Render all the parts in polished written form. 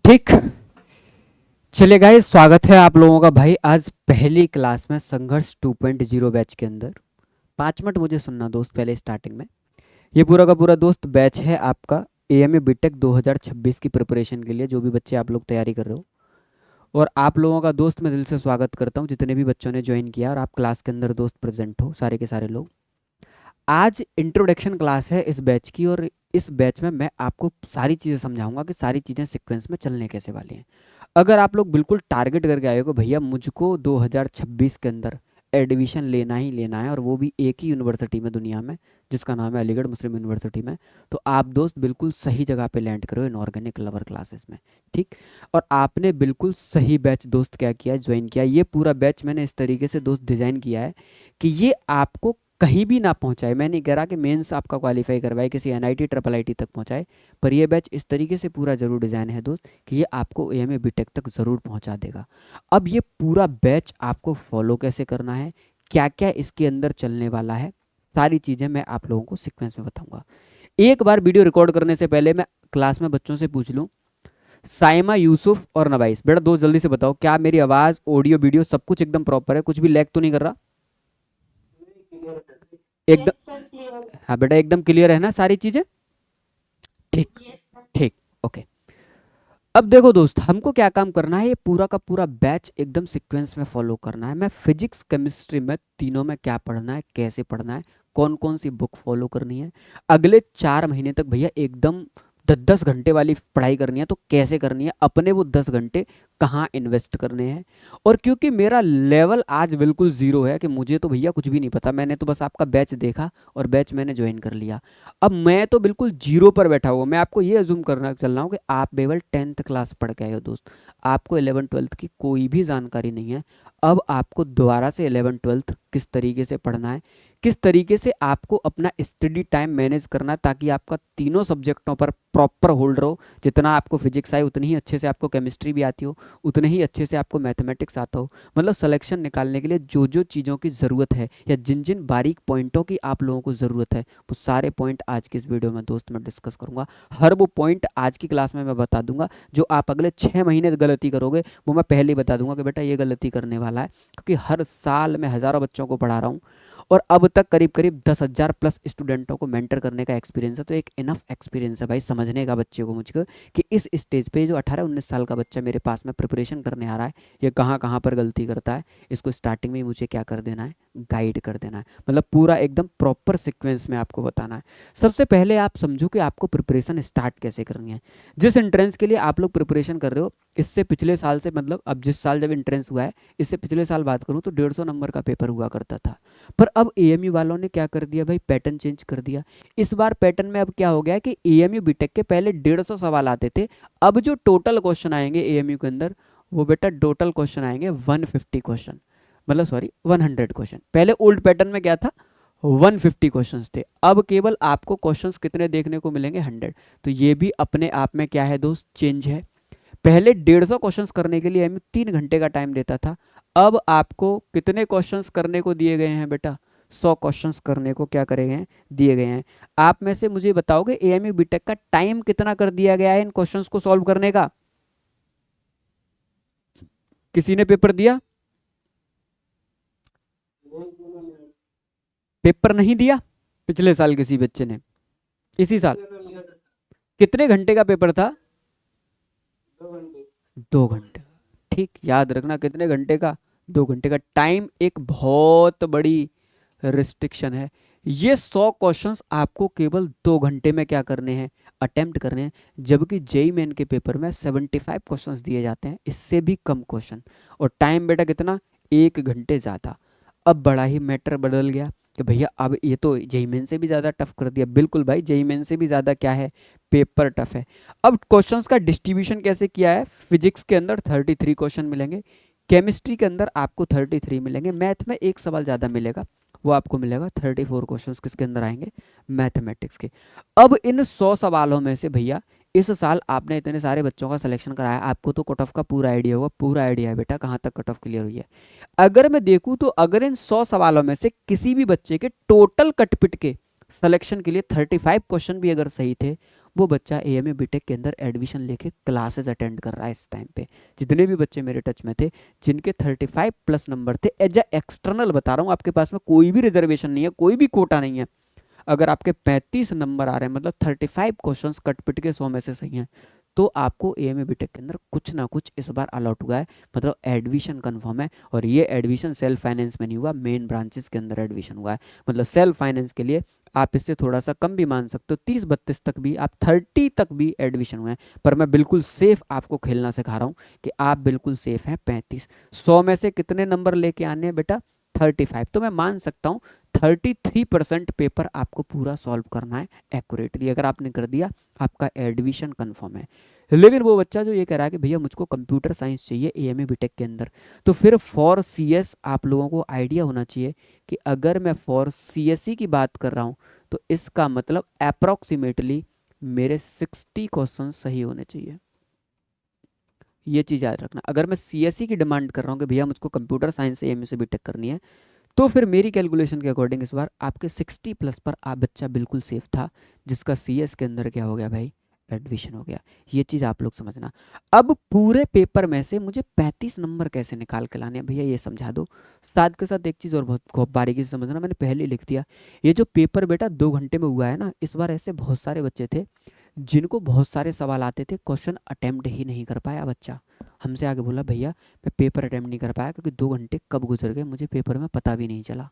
ठीक। चलिए गाइस, स्वागत है आप लोगों का भाई आज पहली क्लास में संघर्ष 2.0 बैच के अंदर। 5 मिनट मुझे सुनना दोस्त पहले स्टार्टिंग में। ये पूरा का पूरा दोस्त बैच है आपका एएमयू बीटेक 2026 की प्रिपरेशन के लिए, जो भी बच्चे आप लोग तैयारी कर रहे हो। और आप लोगों का दोस्त मैं दिल से स्वागत करता हूँ, जितने भी बच्चों ने ज्वाइन किया और आप क्लास के अंदर दोस्त प्रेजेंट हो, सारे के सारे लोग। आज इंट्रोडक्शन क्लास है इस बैच की, और इस बैच में मैं आपको सारी चीज़ें समझाऊंगा कि सारी चीज़ें सीक्वेंस में चलने कैसे वाली हैं। अगर आप लोग बिल्कुल टारगेट करके आए हो कि भैया मुझको 2026 के अंदर एडमिशन लेना ही लेना है, और वो भी एक ही यूनिवर्सिटी में दुनिया में, जिसका नाम है अलीगढ़ मुस्लिम यूनिवर्सिटी में, तो आप दोस्त बिल्कुल सही जगह पे लैंड करो इनऑर्गेनिक लवर क्लासेस में। ठीक। और आपने बिल्कुल सही बैच दोस्त क्या किया, ज्वाइन किया। ये पूरा बैच मैंने इस तरीके से दोस्त डिज़ाइन किया है कि ये आपको कहीं भी ना पहुंचाए। मैं नहीं कह रहा कि मेंस आपका क्वालिफाई करवाए, किसी एनआईटी ट्रिपल आईटी तक पहुंचाए, पर ये बैच इस तरीके से पूरा जरूर डिज़ाइन है दोस्त कि ये आपको एएमए बीटेक तक ज़रूर पहुंचा देगा। अब ये पूरा बैच आपको फॉलो कैसे करना है, क्या क्या इसके अंदर चलने वाला है, सारी चीज़ें मैं आप लोगों को सीक्वेंस में बताऊंगा। एक बार वीडियो रिकॉर्ड करने से पहले मैं क्लास में बच्चों से पूछ लूँ, साइमा, यूसुफ और नवाइस, बेटा दो जल्दी से बताओ, क्या मेरी आवाज़, ऑडियो, वीडियो सब कुछ एकदम प्रॉपर है, कुछ भी लैग तो नहीं कर रहा? एकदम। हाँ बेटा, एकदम क्लियर है ना सारी चीज़ें? ठीक। ठीक। ओके। अब देखो दोस्त, हमको क्या काम करना है, ये पूरा का पूरा बैच एकदम सीक्वेंस में फॉलो करना है। मैं फिजिक्स केमिस्ट्री में तीनों में क्या पढ़ना है, कैसे पढ़ना है, कौन कौन सी बुक फॉलो करनी है, अगले 4 महीने तक भैया एकदम 10-10 घंटे वाली पढ़ाई करनी है, तो कैसे करनी है, अपने वो 10 घंटे कहाँ इन्वेस्ट करने हैं। और क्योंकि मेरा लेवल आज बिल्कुल ज़ीरो है कि मुझे तो भैया कुछ भी नहीं पता, मैंने तो बस आपका बैच देखा और बैच मैंने ज्वाइन कर लिया। अब मैं तो बिल्कुल जीरो पर बैठा हुआ, मैं आपको ये अज्यूम करना चल रहा हूँ कि आप केवल 10th क्लास पढ़ के आए हो दोस्त, आपको 11th-12th की कोई भी जानकारी नहीं है। अब आपको दोबारा से 11th-12th किस तरीके से पढ़ना है, किस तरीके से आपको अपना स्टडी टाइम मैनेज करना है, ताकि आपका तीनों सब्जेक्टों पर प्रॉपर होल्ड रहो। जितना आपको फिजिक्स आए उतनी ही अच्छे से आपको केमिस्ट्री भी आती हो, उतने ही अच्छे से आपको मैथमेटिक्स आता हो। मतलब सिलेक्शन निकालने के लिए जो जो चीज़ों की ज़रूरत है, या जिन जिन बारीक पॉइंटों की आप लोगों को ज़रूरत है, वो सारे पॉइंट आज की इस वीडियो में दोस्त मैं डिस्कस करूंगा। हर वो पॉइंट आज की क्लास में मैं बता दूंगा। जो आप अगले 6 महीने गलती करोगे, वो मैं पहले ही बता दूंगा कि बेटा ये गलती करने वाला है, क्योंकि हर साल मैं हज़ारों बच्चों को पढ़ा रहा हूँ, और अब तक करीब करीब 10,000 प्लस स्टूडेंटों को मेंटर करने का एक्सपीरियंस है। तो एक इनफ एक्सपीरियंस है भाई समझने का बच्चे को, मुझको, कि इस स्टेज पे जो 18-19 साल का बच्चा मेरे पास में प्रिपरेशन करने आ रहा है, ये कहाँ कहाँ पर गलती करता है, इसको स्टार्टिंग में ही मुझे क्या कर देना है, गाइड कर देना है। मतलब पूरा एकदम प्रॉपर सिक्वेंस में आपको बताना है। सबसे पहले आप समझो कि आपको प्रिपरेशन स्टार्ट कैसे करनी है। जिस एंट्रेंस के लिए आप लोग प्रिपरेशन कर रहे हो, इससे पिछले साल से, मतलब अब जिस साल जब एंट्रेंस हुआ है, इससे पिछले साल बात करूँ तो 150 नंबर का पेपर हुआ करता था। पर अब एएमयू वालों ने क्या कर दिया भाई, पैटर्न चेंज कर दिया। इस बार पैटर्न में अब क्या हो गया है कि एएमयू बीटेक के पहले 150 सवाल आते थे, अब जो टोटल क्वेश्चन आएंगे एएमयू के अंदर, वो बेटा टोटल क्वेश्चन आएंगे 150 क्वेश्चन, मतलब सॉरी 100 क्वेश्चन। पहले ओल्ड पैटर्न में क्या था, 150 क्वेश्चंस थे, अब केवल आपको क्वेश्चंस कितने देखने को मिलेंगे, 100। तो ये भी अपने आप में क्या है दोस्त, चेंज है। पहले 150 क्वेश्चंस करने के लिए हमें 3 घंटे का टाइम देता था, अब आपको कितने क्वेश्चंस करने को दिए गए हैं बेटा, 100 क्वेश्चंस करने को क्या करे हैं, दिए गए हैं। आप में से मुझे बताओगे एएमयू बीटेक का टाइम कितना कर दिया गया है इन क्वेश्चंस को सॉल्व करने का? किसी ने पेपर दिया? पेपर नहीं दिया पिछले साल किसी बच्चे ने? इसी साल कितने घंटे का पेपर था? 2 घंटे। ठीक, याद रखना कितने घंटे का, 2 घंटे का। टाइम एक बहुत बड़ी रिस्ट्रिक्शन है। ये 100 क्वेश्चंस आपको केवल 2 घंटे में क्या करने हैं, अटेम्प्ट करने हैं। जबकि जेई मेन के पेपर में 75 क्वेश्चंस दिए जाते हैं, इससे भी कम क्वेश्चन, और टाइम बेटा कितना, 1 घंटे ज़्यादा। अब बड़ा ही मैटर बदल गया कि भैया अब ये तो जेई मेन से भी ज़्यादा टफ कर दिया। बिल्कुल भाई, जेई मेन से भी ज़्यादा क्या है, पेपर टफ है। अब क्वेश्चंस का डिस्ट्रीब्यूशन कैसे किया है, फिजिक्स के अंदर 33 क्वेश्चन मिलेंगे, केमिस्ट्री के अंदर आपको 33 मिलेंगे, मैथ में एक सवाल ज़्यादा मिलेगा, वो आपको मिलेगा 34 क्वेश्चंस किसके अंदर आएंगे, मैथमेटिक्स के। अब इन 100 सवालों में से भैया इस साल आपने इतने सारे बच्चों का सिलेक्शन कराया, आपको तो कट ऑफ का पूरा आइडिया होगा, पूरा आइडिया है बेटा कहाँ तक कट ऑफ क्लियर हुई है। अगर मैं देखूँ तो अगर इन 100 सवालों में से किसी भी बच्चे के टोटल कट पिट के सिलेक्शन के लिए 35 क्वेश्चन भी अगर सही थे, वो बच्चा एएमए बीटेक के अंदर एडमिशन लेके क्लासेस अटेंड कर रहा है इस टाइम पे। जितने भी बच्चे मेरे टच में थे जिनके 35+ नंबर थे, एज ए एक्सटर्नल बता रहा हूँ, आपके पास में कोई भी रिजर्वेशन नहीं है, कोई भी कोटा नहीं है, अगर आपके 35 नंबर आ रहे हैं, मतलब 35 क्वेश्चंस कटपिट के 100 में से सही हैं, तो आपको एएमए बीटेक के अंदर कुछ ना कुछ इस बार अलॉट हुआ है, मतलब एडमिशन कंफर्म है। और ये एडमिशन सेल्फ फाइनेंस में नहीं हुआ, मेन ब्रांचेस के अंदर एडमिशन हुआ है। मतलब सेल्फ फाइनेंस के लिए आप इससे थोड़ा सा कम भी मान सकते हो, 30-32 तक भी, आप 30 तक भी एडमिशन हुए हैं। पर मैं बिल्कुल सेफ आपको खेलना सिखा रहा हूँ कि आप बिल्कुल सेफ हैं। 35 100 में से कितने नंबर लेके आने हैं बेटा? 35। तो मैं मान सकता हूँ 33% पेपर आपको पूरा सॉल्व करना है एक्यूरेटली। अगर आपने कर दिया, आपका एडमिशन कंफर्म है। लेकिन वो बच्चा जो ये कह रहा है कि भैया मुझको कंप्यूटर साइंस चाहिए एएमए बीटेक के अंदर, तो फिर फॉर सीएस आप लोगों को आइडिया होना चाहिए कि अगर मैं फॉर सीएसई की बात कर रहा हूँ तो इसका मतलब अप्रॉक्सीमेटली मेरे 60 क्वेश्चन सही होने चाहिए। ये चीज़ याद रखना। अगर मैं सीएसई की डिमांड कर रहा हूँ कि भैया मुझको कंप्यूटर साइंस से एएमए से बीटेक करनी है, तो फिर मेरी कैलकुलेशन के अकॉर्डिंग इस बार आपके 60+ पर आप बच्चा बिल्कुल सेफ था, जिसका सीएस के अंदर क्या हो गया भाई? एडमिशन हो गया। ये चीज़ आप लोग समझना। अब पूरे पेपर में से मुझे 35 नंबर कैसे निकाल के लाने हैं भैया, ये समझा दो। साथ के साथ एक चीज़ और बहुत खूब बारीकी से समझना, मैंने पहले ही लिख दिया, ये जो पेपर बेटा 2 घंटे में हुआ है ना, इस बार ऐसे बहुत सारे बच्चे थे जिनको बहुत सारे सवाल आते थे, क्वेश्चन अटेम्प्ट ही नहीं कर पाया बच्चा। हमसे आगे बोला भैया मैं पेपर अटेम्प्ट नहीं कर पाया क्योंकि 2 घंटे कब गुजर गए मुझे पेपर में पता भी नहीं चला।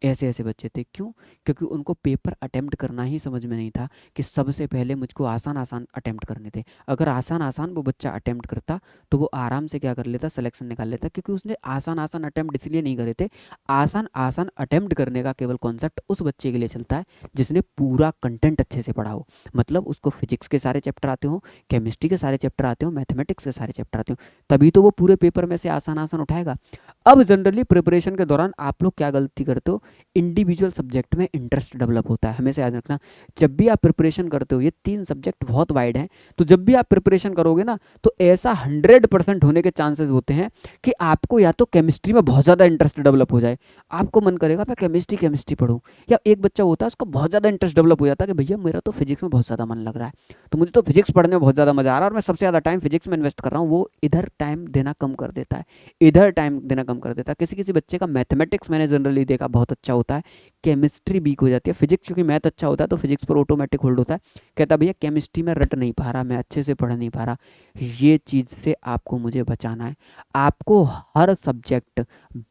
ऐसे ऐसे बच्चे थे। क्यों? क्योंकि उनको पेपर अटेम्प्ट करना ही समझ में नहीं था कि सबसे पहले मुझको आसान आसान अटेम्प्ट करने थे। अगर आसान आसान वो बच्चा अटेम्प्ट करता तो वो आराम से क्या कर लेता? सिलेक्शन निकाल लेता। क्योंकि उसने आसान आसान अटेम्प्ट इसलिए नहीं करे थे, आसान आसान अटेम्प्ट करने का केवल कॉन्सेप्ट उस बच्चे के लिए चलता है जिसने पूरा कंटेंट अच्छे से पढ़ा हो। मतलब उसको फिजिक्स के सारे चैप्टर आते हो, केमिस्ट्री के सारे चैप्टर आते हो, मैथमेटिक्स के सारे चैप्टर आते हो, तभी तो वो पूरे पेपर में से आसान आसान उठाएगा। अब जनरली प्रिपरेशन के दौरान आप लोग क्या गलती करते हो? इंडिविजुअल सब्जेक्ट में इंटरेस्ट डेवलप होता है, हमेशा याद रखना। जब भी आप प्रिपरेशन करते हो, ये 3 सब्जेक्ट बहुत वाइड हैं, तो जब भी आप प्रिपरेशन करोगे ना, तो ऐसा 100% होने के चांसेस होते हैं कि आपको या तो केमिस्ट्री में बहुत ज़्यादा इंटरेस्ट डेवलप हो जाए, आपको मन करेगा मैं केमिस्ट्री केमिस्ट्री पढ़ूँ, या एक बच्चा होता है उसको बहुत ज़्यादा इंटरेस्ट डेवलप हो जाता है कि भैया मेरा तो फिजिक्स में बहुत ज़्यादा मन लग रहा है, तो मुझे तो फिजिक्स पढ़ने में बहुत ज़्यादा मजा आ रहा है और मैं सबसे ज़्यादा टाइम फिजिक्स में इन्वेस्ट कर रहा हूँ। वो इधर टाइम देना कम कर देता है, इधर टाइम देना कम कर देता है। किसी किसी बच्चे का मैथमेटिक्स मैंने जनरली देखा बहुत अच्छा होता है, केमिस्ट्री वीक हो जाती है। फिजिक्स क्योंकि मैथ अच्छा होता है तो फिजिक्स पर ऑटोमेटिक होल्ड होता है, कहता भैया केमिस्ट्री में रट नहीं पा रहा, मैं अच्छे से पढ़ नहीं पा रहा। ये चीज़ से आपको मुझे बचाना है। आपको हर सब्जेक्ट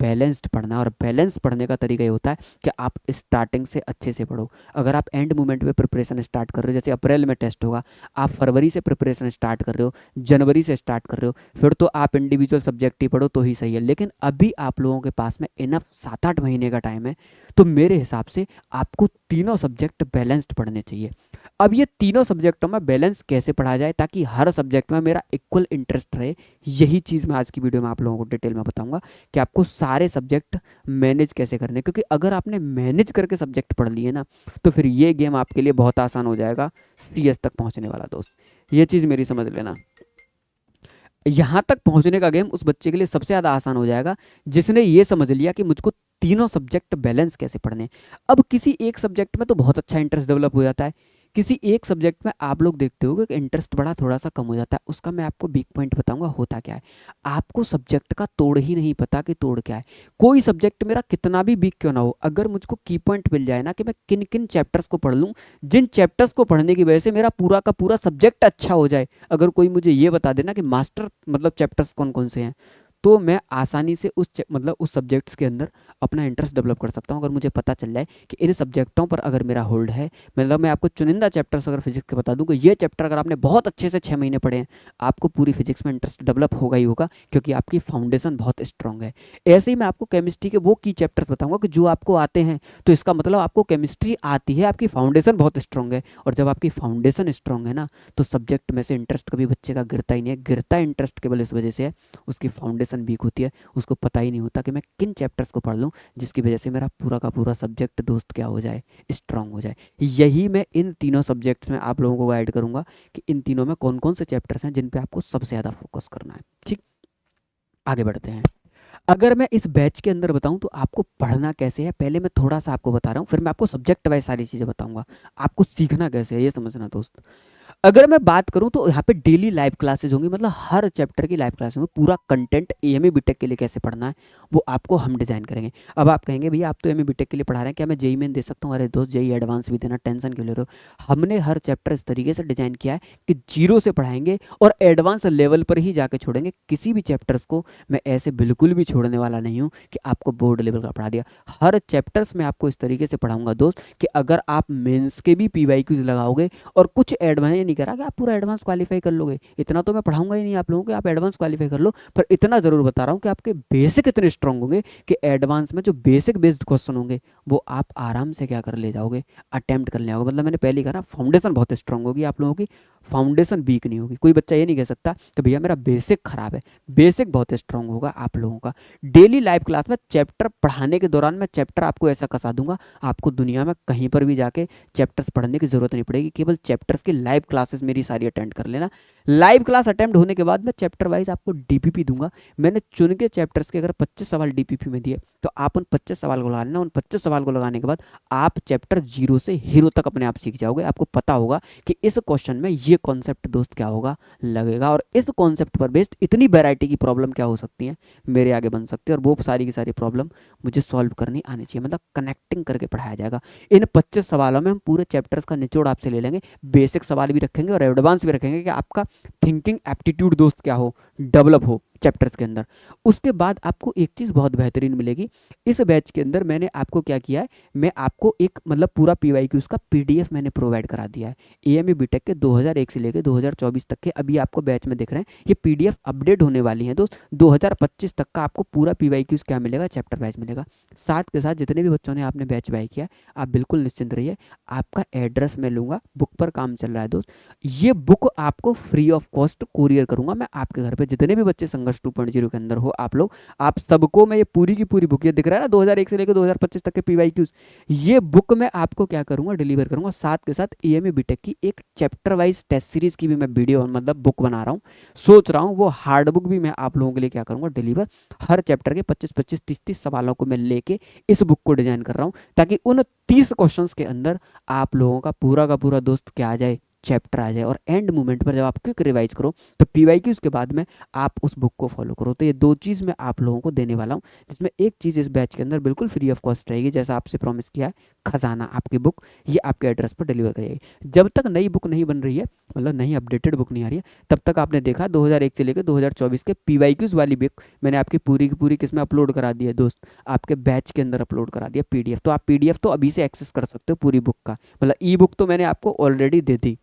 बैलेंस्ड पढ़ना है, और बैलेंस पढ़ने का तरीका ये होता है कि आप स्टार्टिंग से अच्छे से पढ़ो। अगर आप एंड मोमेंट पे प्रिपरेशन स्टार्ट कर रहे हो, जैसे अप्रैल में टेस्ट होगा, आप फरवरी से प्रिपरेशन स्टार्ट कर रहे हो, जनवरी से स्टार्ट कर रहे हो, फिर तो आप इंडिविजुअल सब्जेक्ट ही पढ़ो तो ही सही है। लेकिन अभी आप लोगों के पास में इनफ 7-8 महीने का टाइम है, तो मेरे हिसाब से आपको तीनों सब्जेक्ट बैलेंस्ड पढ़ने चाहिए। अब ये तीनों सब्जेक्टों में बैलेंस कैसे पढ़ा जाए ताकि हर सब्जेक्ट में मेरा इक्वल इंटरेस्ट रहे, यही चीज़ मैं आज की वीडियो में आप लोगों को डिटेल में बताऊंगा कि आपको सारे सब्जेक्ट मैनेज कैसे करने। क्योंकि अगर आपने मैनेज करके सब्जेक्ट पढ़ लिए ना, तो फिर ये गेम आपके लिए बहुत आसान हो जाएगा सीएस तक पहुंचने वाला दोस्त। ये चीज़ मेरी समझ लेना। यहाँ तक पहुंचने का गेम उस बच्चे के लिए सबसे ज़्यादा आसान हो जाएगा जिसने ये समझ लिया कि मुझको तीनों सब्जेक्ट बैलेंस कैसे पढ़ने। अब किसी एक सब्जेक्ट में तो बहुत अच्छा इंटरेस्ट डेवलप हो जाता है, किसी एक सब्जेक्ट में आप लोग देखते हो कि इंटरेस्ट बड़ा थोड़ा सा कम हो जाता है। उसका मैं आपको वीक पॉइंट बताऊंगा होता क्या है। आपको सब्जेक्ट का तोड़ ही नहीं पता कि तोड़ क्या है। कोई सब्जेक्ट मेरा कितना भी वीक क्यों ना हो, अगर मुझको की पॉइंट मिल जाए ना कि मैं किन किन चैप्टर्स को पढ़ लूँ, जिन चैप्टर्स को पढ़ने की वजह से मेरा पूरा का पूरा सब्जेक्ट अच्छा हो जाए, अगर कोई मुझे ये बता देना कि मास्टर मतलब चैप्टर्स कौन कौन से हैं, तो मैं आसानी से मतलब उस सब्जेक्ट्स के अंदर अपना इंटरेस्ट डेवलप कर सकता हूँ। अगर मुझे पता चल जाए कि इन सब्जेक्टों पर अगर मेरा होल्ड है, मतलब मैं आपको चुनिंदा चैप्टर्स अगर फिजिक्स के बता दूँ कि ये चैप्टर अगर आपने बहुत अच्छे से 6 महीने पढ़े हैं, आपको पूरी फिजिक्स में इंटरेस्ट डेवलप होगा ही होगा, क्योंकि आपकी फाउंडेशन बहुत स्ट्रांग है। ऐसे ही मैं आपको केमिस्ट्री के वो की चैप्टर्स बताऊंगा कि जो आपको आते हैं, तो इसका मतलब आपको केमिस्ट्री आती है, आपकी फाउंडेशन बहुत स्ट्रांग है। और जब आपकी फाउंडेशन स्ट्रांग है ना, तो सब्जेक्ट में से इंटरेस्ट कभी बच्चे का गिरता ही नहीं है। गिरता इंटरेस्ट केवल इस वजह से है उसकी फाउंडेशन वीक होती है, उसको पता ही नहीं होता कि मैं किन चैप्टर्स को पढ़ लूँ जिसकी वजह से मेरा पूरा का पूरा सब्जेक्ट दोस्त क्या हो जाए, स्ट्रांग हो जाए। यही मैं इन तीनों सब्जेक्ट्स में आप लोगों को गाइड करूंगा कि इन तीनों में कौन कौन से चैप्टर्स हैं जिन पे आपको सबसे ज़्यादा फोकस करना है। ठीक, आगे बढ़ते हैं। अगर मैं इस बैच के अंदर बताऊं तो आपको पढ़ना कैसे है, पहले मैं थोड़ा सा आपको बता रहा हूँ, फिर मैं आपको सब्जेक्ट वाइज सारी चीज़ें बताऊंगा, आपको सीखना कैसे है ये समझना दोस्त। अगर मैं बात करूं तो यहाँ पे डेली लाइव क्लासेज होंगी, मतलब हर चैप्टर की लाइव क्लास होंगी। पूरा कंटेंट एएमए बीटेक के लिए कैसे पढ़ना है वो आपको हम डिजाइन करेंगे। अब आप कहेंगे भैया आप तो एएमए बीटेक के लिए पढ़ा रहे हैं, क्या मैं जेई मेन दे सकता हूँ? अरे दोस्त जेई एडवांस भी देना, टेंशन क्यों ले रहे हो? हमने हर चैप्टर इस तरीके से डिजाइन किया है कि जीरो से पढ़ाएंगे और एडवांस लेवल पर ही जाके छोड़ेंगे। किसी भी चैप्टर्स को मैं ऐसे बिल्कुल भी छोड़ने वाला नहीं हूँ कि आपको बोर्ड लेवल का पढ़ा दिया। हर चैप्टर्स में आपको इस तरीके से पढ़ाऊंगा दोस्त कि अगर आप मेंस के भी पीवाईक्यूज लगाओगे और कुछ एडवांस, ये नहीं करा कि आप पूरा एडवांस क्वालिफाई कर लोगे, इतना तो मैं पढ़ाऊंगा ही नहीं आप लोगों को आप एडवांस क्वालिफाई कर लो, पर इतना जरूर बता रहा हूँ कि आपके बेसिक इतने स्ट्रांग होंगे कि एडवांस में जो बेसिक बेस्ड क्वेश्चन होंगे वो आप आराम से क्या कर ले जाओगे, अटेम्प्ट कर ले जाओगे। मतलब मैंने पहले ही कहा ना, फाउंडेशन बहुत स्ट्रांग होगी आप लोगों की, फाउंडेशन वीक नहीं होगी। कोई बच्चा ये नहीं कह सकता कि भैया मेरा बेसिक खराब है, बेसिक बहुत स्ट्रांग होगा आप लोगों का। डेली लाइव क्लास में चैप्टर पढ़ाने के दौरान मैं चैप्टर आपको ऐसा कसा दूंगा, आपको दुनिया में कहीं पर भी जाके चैप्टर्स पढ़ने की जरूरत नहीं पड़ेगी। केवल चैप्टर्स की लाइव क्लासेस मेरी सारी अटेंड कर लेना। लाइव क्लास अटेम्प्ट होने के बाद मैं चैप्टर वाइज आपको डीपीपी दूंगा। मैंने चुन के चैप्टर्स के अगर 25 सवाल डीपीपी में दिए तो आप उन 25 सवाल को लगा लेना। उन 25 सवाल को लगाने के बाद आप चैप्टर जीरो से हीरो तक अपने आप सीख जाओगे। आपको पता होगा कि इस क्वेश्चन में ये कॉन्सेप्ट दोस्त क्या होगा लगेगा, और इस कॉन्सेप्ट पर बेस्ड इतनी वैरायटी की प्रॉब्लम क्या हो सकती है मेरे आगे बन सकती है, और वो सारी की सारी प्रॉब्लम मुझे सॉल्व करनी आनी चाहिए। मतलब कनेक्टिंग करके पढ़ाया जाएगा। इन 25 सवालों में हम पूरे चैप्टर्स का निचोड़ आपसे ले लेंगे, बेसिक सवाल भी रखेंगे और एडवांस भी रखेंगे कि आपका थिंकिंग एप्टीट्यूड दोस्त क्या हो, डेवलप हो चैप्टर्स के अंदर। उसके बाद आपको एक चीज़ बहुत बेहतरीन मिलेगी इस बैच के अंदर। मैंने आपको क्या किया है, मैं आपको एक मतलब पूरा पीवाईक्यूज का पीडीएफ मैंने प्रोवाइड करा दिया है। एएमए बीटेक के 2001 से लेकर 2024 तक के अभी आपको बैच में दिख रहे हैं, ये पीडीएफ अपडेट होने वाली है दोस्त। 2025 तक का आपको पूरा पीवाईक्यूज क्या मिलेगा, चैप्टर वाइज मिलेगा। साथ के साथ जितने भी बच्चों ने आपने बैच बाय किया आप बिल्कुल निश्चिंत रहिए, आपका एड्रेस मैं लूँगा, बुक पर काम चल रहा है दोस्त। ये बुक आपको फ्री ऑफ कॉस्ट कुरियर करूंगा मैं आपके घर पे। जितने भी बच्चे संघर्ष 2.0 के अंदर हो आप लोग, आप सबको मैं ये पूरी की पूरी बुक, ये दिख रहा है ना 2001 से लेकर 2025 तक के पीवाईक्यूज, ये बुक मैं आपको क्या करूंगा, डिलीवर करूंगा। साथ के साथ एएमए बीटेक की एक चैप्टर वाइज टेस्ट सीरीज की भी मैं वीडियो मतलब बुक बना रहा हूँ, सोच रहा हूँ वो हार्ड बुक भी मैं आप लोगों के लिए क्या करूंगा, डिलीवर। हर चैप्टर के 25-25 30-30 सवालों को मैं लेके इस बुक को डिजाइन कर रहा हूँ, ताकि उन 30 क्वेश्चंस के अंदर आप लोगों का पूरा दोस्त क्या आ जाए, चैप्टर आ जाए। और एंड मोमेंट पर जब आप क्विक रिवाइज करो तो पीवाईक्यूज के बाद में आप उस बुक को फॉलो करो। तो ये दो चीज़ मैं आप लोगों को देने वाला हूँ, जिसमें एक चीज़ इस बैच के अंदर बिल्कुल फ्री ऑफ कॉस्ट रहेगी, जैसा आपसे प्रॉमिस किया है। खजाना आपकी बुक ये आपके एड्रेस पर डिलीवर करेगी। जब तक नई बुक नहीं बन रही है, मतलब नई अपडेटेड बुक नहीं आ रही है, तब तक आपने देखा 2001 से लेकर 2024 के पीवाईक्यूज वाली बुक मैंने आपकी पूरी की पूरी किसमें अपलोड करा दी है दोस्त, आपके बैच के अंदर अपलोड करा दिया पीडीएफ। तो आप पीडीएफ तो अभी से एक्सेस कर सकते हो पूरी बुक का, मतलब ई बुक तो मैंने आपको ऑलरेडी दे दी।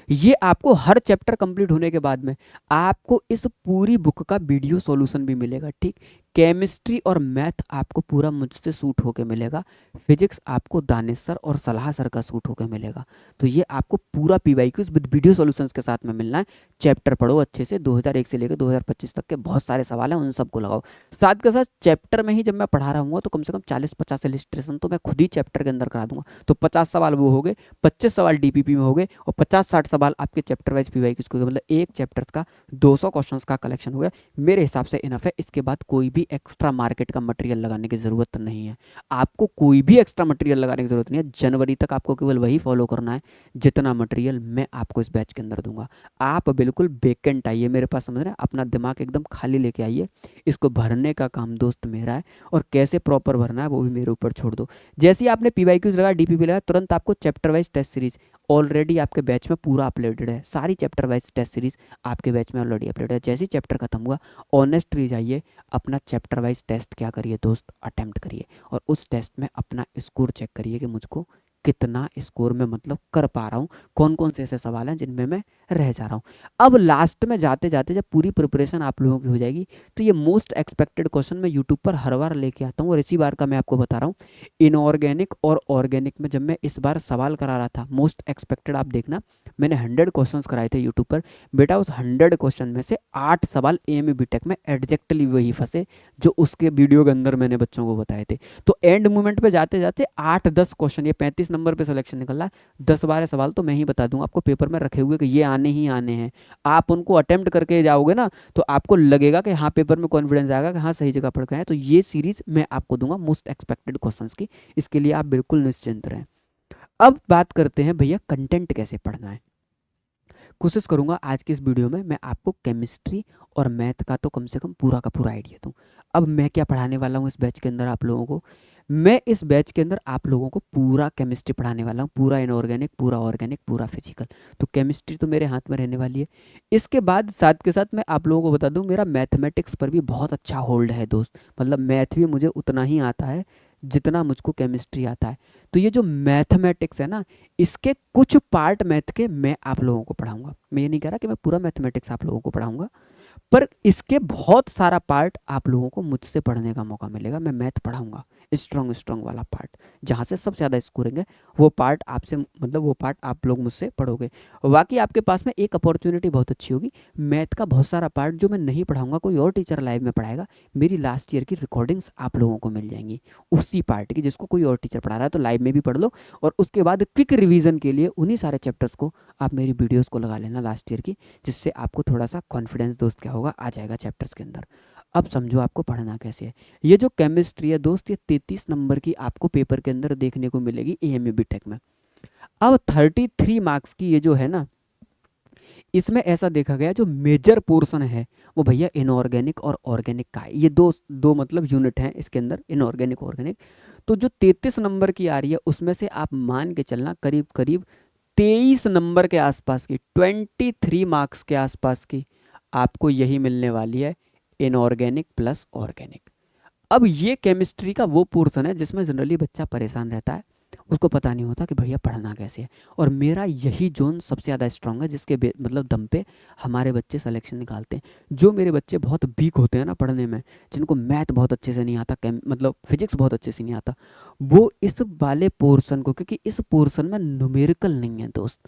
ये आपको हर चैप्टर कंप्लीट होने के बाद में आपको इस पूरी बुक का वीडियो सॉल्यूशन भी मिलेगा, ठीक। केमिस्ट्री और मैथ आपको पूरा मुझसे सूट होकर मिलेगा, फिजिक्स आपको दानिश सर और सलाह सर का सूट होकर मिलेगा। तो ये आपको पूरा पीवाईक्यूज विद वीडियो सॉल्यूशंस के साथ में मिलना है। चैप्टर पढ़ो अच्छे से, 2001 से लेकर 2025 तक के बहुत सारे सवाल हैं, उन सबको लगाओ। साथ के साथ चैप्टर में ही जब मैं पढ़ा रहा हूँ तो कम से कम 40-50 इलिस्ट्रेशन तो मैं खुद ही चैप्टर के अंदर करा दूंगा। तो 50 सवाल वो हो गए, 25 सवाल डीपीपी में हो गए, और 50-60 सवाल आपके चैप्टर वाइज पीवाईक्यूज को, मतलब एक चैप्टर का 200 क्वेश्चंस का कलेक्शन हो गया। मेरे हिसाब से इनफ है। इसके बाद कोई भी एक्स्ट्रा मार्केट का मटेरियल लगाने की जरूरत नहीं है, आपको कोई भी एक्स्ट्रा मटेरियल लगाने की जरूरत नहीं है। जनवरी तक आपको केवल वही फॉलो करना है जितना मटेरियल मैं आपको इस बैच के अंदर दूंगा। आप बिल्कुल वेकेंट आइए मेरे पास, समझ रहे हैं, अपना दिमाग एकदम खाली लेके आइए। इसको भरने का काम दोस्त मेरा है, और कैसे प्रॉपर भरना है वो भी मेरे ऊपर छोड़ दो। जैसे ही आपने पीवाईक्यूज लगा, डीपीपी लगा, तुरंत आपको chapter wise test series already आपके बैच में पूरा अपलोडेड है। सारी चैप्टर वाइज टेस्ट सीरीज आपके बैच में ऑलरेडी अपलोडेड है। जैसे ही चैप्टर खत्म हुआ ऑनेस्टली जाइए, अपना चैप्टर वाइज टेस्ट क्या करिए दोस्त, अटेम्प्ट करिए, और उस टेस्ट में अपना स्कोर चेक करिए कि मुझको कितना स्कोर में मतलब कर पा रहा हूँ, कौन कौन से ऐसे सवाल हैं जिनमें मैं रह जा रहा हूँ। अब लास्ट में जाते जाते जब पूरी प्रिपरेशन आप लोगों की हो जाएगी, तो ये मोस्ट एक्सपेक्टेड क्वेश्चन मैं यूट्यूब पर हर बार लेके आता हूँ, और इसी बार का मैं आपको बता रहा हूँ। इनऑर्गेनिक और ऑर्गेनिक में जब मैं इस बार सवाल करा रहा था मोस्ट एक्सपेक्टेड, आप देखना मैंने 100 क्वेश्चन कराए थे यूट्यूब पर। बेटा उस 100 क्वेश्चन में से 8 सवाल एएमए बीटेक में एग्जैक्टली वही फंसे जो उसके वीडियो के अंदर मैंने बच्चों को बताए थे। तो एंड मोमेंट पे जाते जाते 8-10 क्वेश्चन, ये 35 नंबर पे सिलेक्शन निकल रहा है, 10-12 सवाल तो मैं ही बता दूंगा आपको, पेपर में रखे हुए कि ये आने ही आने हैं। आप उनको अटेम्प्ट करके जाओगे ना तो आपको लगेगा कि हाँ पेपर में कॉन्फिडेंस आएगा कि हाँ सही जगह पढ़ गए हैं। तो ये सीरीज मैं आपको दूंगा मोस्ट एक्सपेक्टेड क्वेश्चंस की, इसके लिए आप बिल्कुल निश्चिंत रहें। अब बात करते हैं भैया कंटेंट कैसे पढ़ना है। कोशिश करूंगा आज की इस वीडियो में मैं आपको केमिस्ट्री और मैथ का तो कम से कम पूरा का पूरा आइडिया दूं। अब मैं क्या पढ़ाने वाला हूँ इस बैच के अंदर आप लोगों को, मैं इस बैच के अंदर आप लोगों को पूरा केमिस्ट्री पढ़ाने वाला हूँ, पूरा इनऑर्गेनिक, पूरा ऑर्गेनिक, पूरा फिजिकल। तो केमिस्ट्री तो मेरे हाथ में रहने वाली है। इसके बाद साथ के साथ मैं आप लोगों को बता दूं, मेरा मैथमेटिक्स पर भी बहुत अच्छा होल्ड है दोस्त। मतलब मैथ भी मुझे उतना ही आता है जितना मुझको केमिस्ट्री आता है। तो ये जो मैथमेटिक्स है ना, इसके कुछ पार्ट मैथ के मैं आप लोगों को पढ़ाऊंगा। मैं ये नहीं कह रहा कि मैं पूरा मैथमेटिक्स आप लोगों को पढ़ाऊंगा, पर इसके बहुत सारा पार्ट आप लोगों को मुझसे पढ़ने का मौका मिलेगा। मैं मैथ पढ़ाऊंगा, स्ट्रॉन्ग स्ट्रॉन्ग वाला पार्ट, जहाँ से सबसे ज़्यादा स्कोरिंग है वो पार्ट आपसे, मतलब वो पार्ट आप लोग मुझसे पढ़ोगे। बाकी आपके पास में एक अपॉर्चुनिटी बहुत अच्छी होगी, मैथ का बहुत सारा पार्ट जो मैं नहीं पढ़ाऊंगा कोई और टीचर लाइव में पढ़ाएगा, मेरी लास्ट ईयर की रिकॉर्डिंग्स आप लोगों को मिल जाएंगी उसी पार्ट की, जिसको कोई और टीचर पढ़ा रहा है तो लाइव में भी पढ़ लो। और उसके बाद क्विक रिवीजन के लिए उन्हीं सारे चैप्टर्स को आप मेरी वीडियोज़ को लगा लेना लास्ट ईयर की, जिससे आपको थोड़ा सा कॉन्फिडेंस दोस्त क्या होगा आ जाएगा चैप्टर्स के अंदर। अब समझो आपको पढ़ना कैसे है। ये जो केमिस्ट्री है दोस्त, ये 33 नंबर की आपको पेपर के अंदर देखने को मिलेगी एएमयू बीटेक में। अब 33 मार्क्स की ये जो है ना, इसमें ऐसा देखा गया जो मेजर पोर्शन है वो भैया इनऑर्गेनिक और ऑर्गेनिक का है। ये दो दो मतलब यूनिट हैं इसके अंदर, इनऑर्गेनिक ऑर्गेनिक। तो जो 33 नंबर की आ रही है उसमें से आप मान के चलना करीब करीब 23 नंबर के आसपास की, 23 मार्क्स के आसपास की आपको यही मिलने वाली है, इनऑर्गेनिक प्लस ऑर्गेनिक। अब ये केमिस्ट्री का वो पोर्शन है जिसमें जनरली बच्चा परेशान रहता है, उसको पता नहीं होता कि भैया पढ़ना कैसे है। और मेरा यही जोन सबसे ज़्यादा स्ट्रांग है, जिसके मतलब दम पे हमारे बच्चे सिलेक्शन निकालते हैं। जो मेरे बच्चे बहुत वीक होते हैं ना पढ़ने में, जिनको मैथ बहुत अच्छे से नहीं आता, मतलब फिजिक्स बहुत अच्छे से नहीं आता, वो इस वाले पोर्शन को, क्योंकि इस पोर्शन में न्यूमेरिकल नहीं है दोस्त,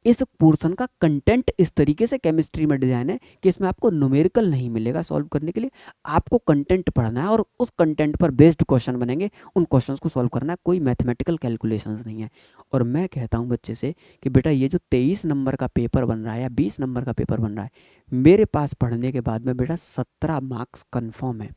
इस पोर्शन का कंटेंट इस तरीके से केमिस्ट्री में डिजाइन है कि इसमें आपको न्यूमेरिकल नहीं मिलेगा सॉल्व करने के लिए। आपको कंटेंट पढ़ना है और उस कंटेंट पर बेस्ड क्वेश्चन बनेंगे, उन क्वेश्चंस को सॉल्व करना है, कोई मैथमेटिकल कैलकुलेशंस नहीं है। और मैं कहता हूं बच्चे से कि बेटा ये जो 23 नंबर का पेपर बन रहा है या 20 नंबर का पेपर बन रहा है, मेरे पास पढ़ने के बाद में बेटा 17 मार्क्स कन्फर्म है।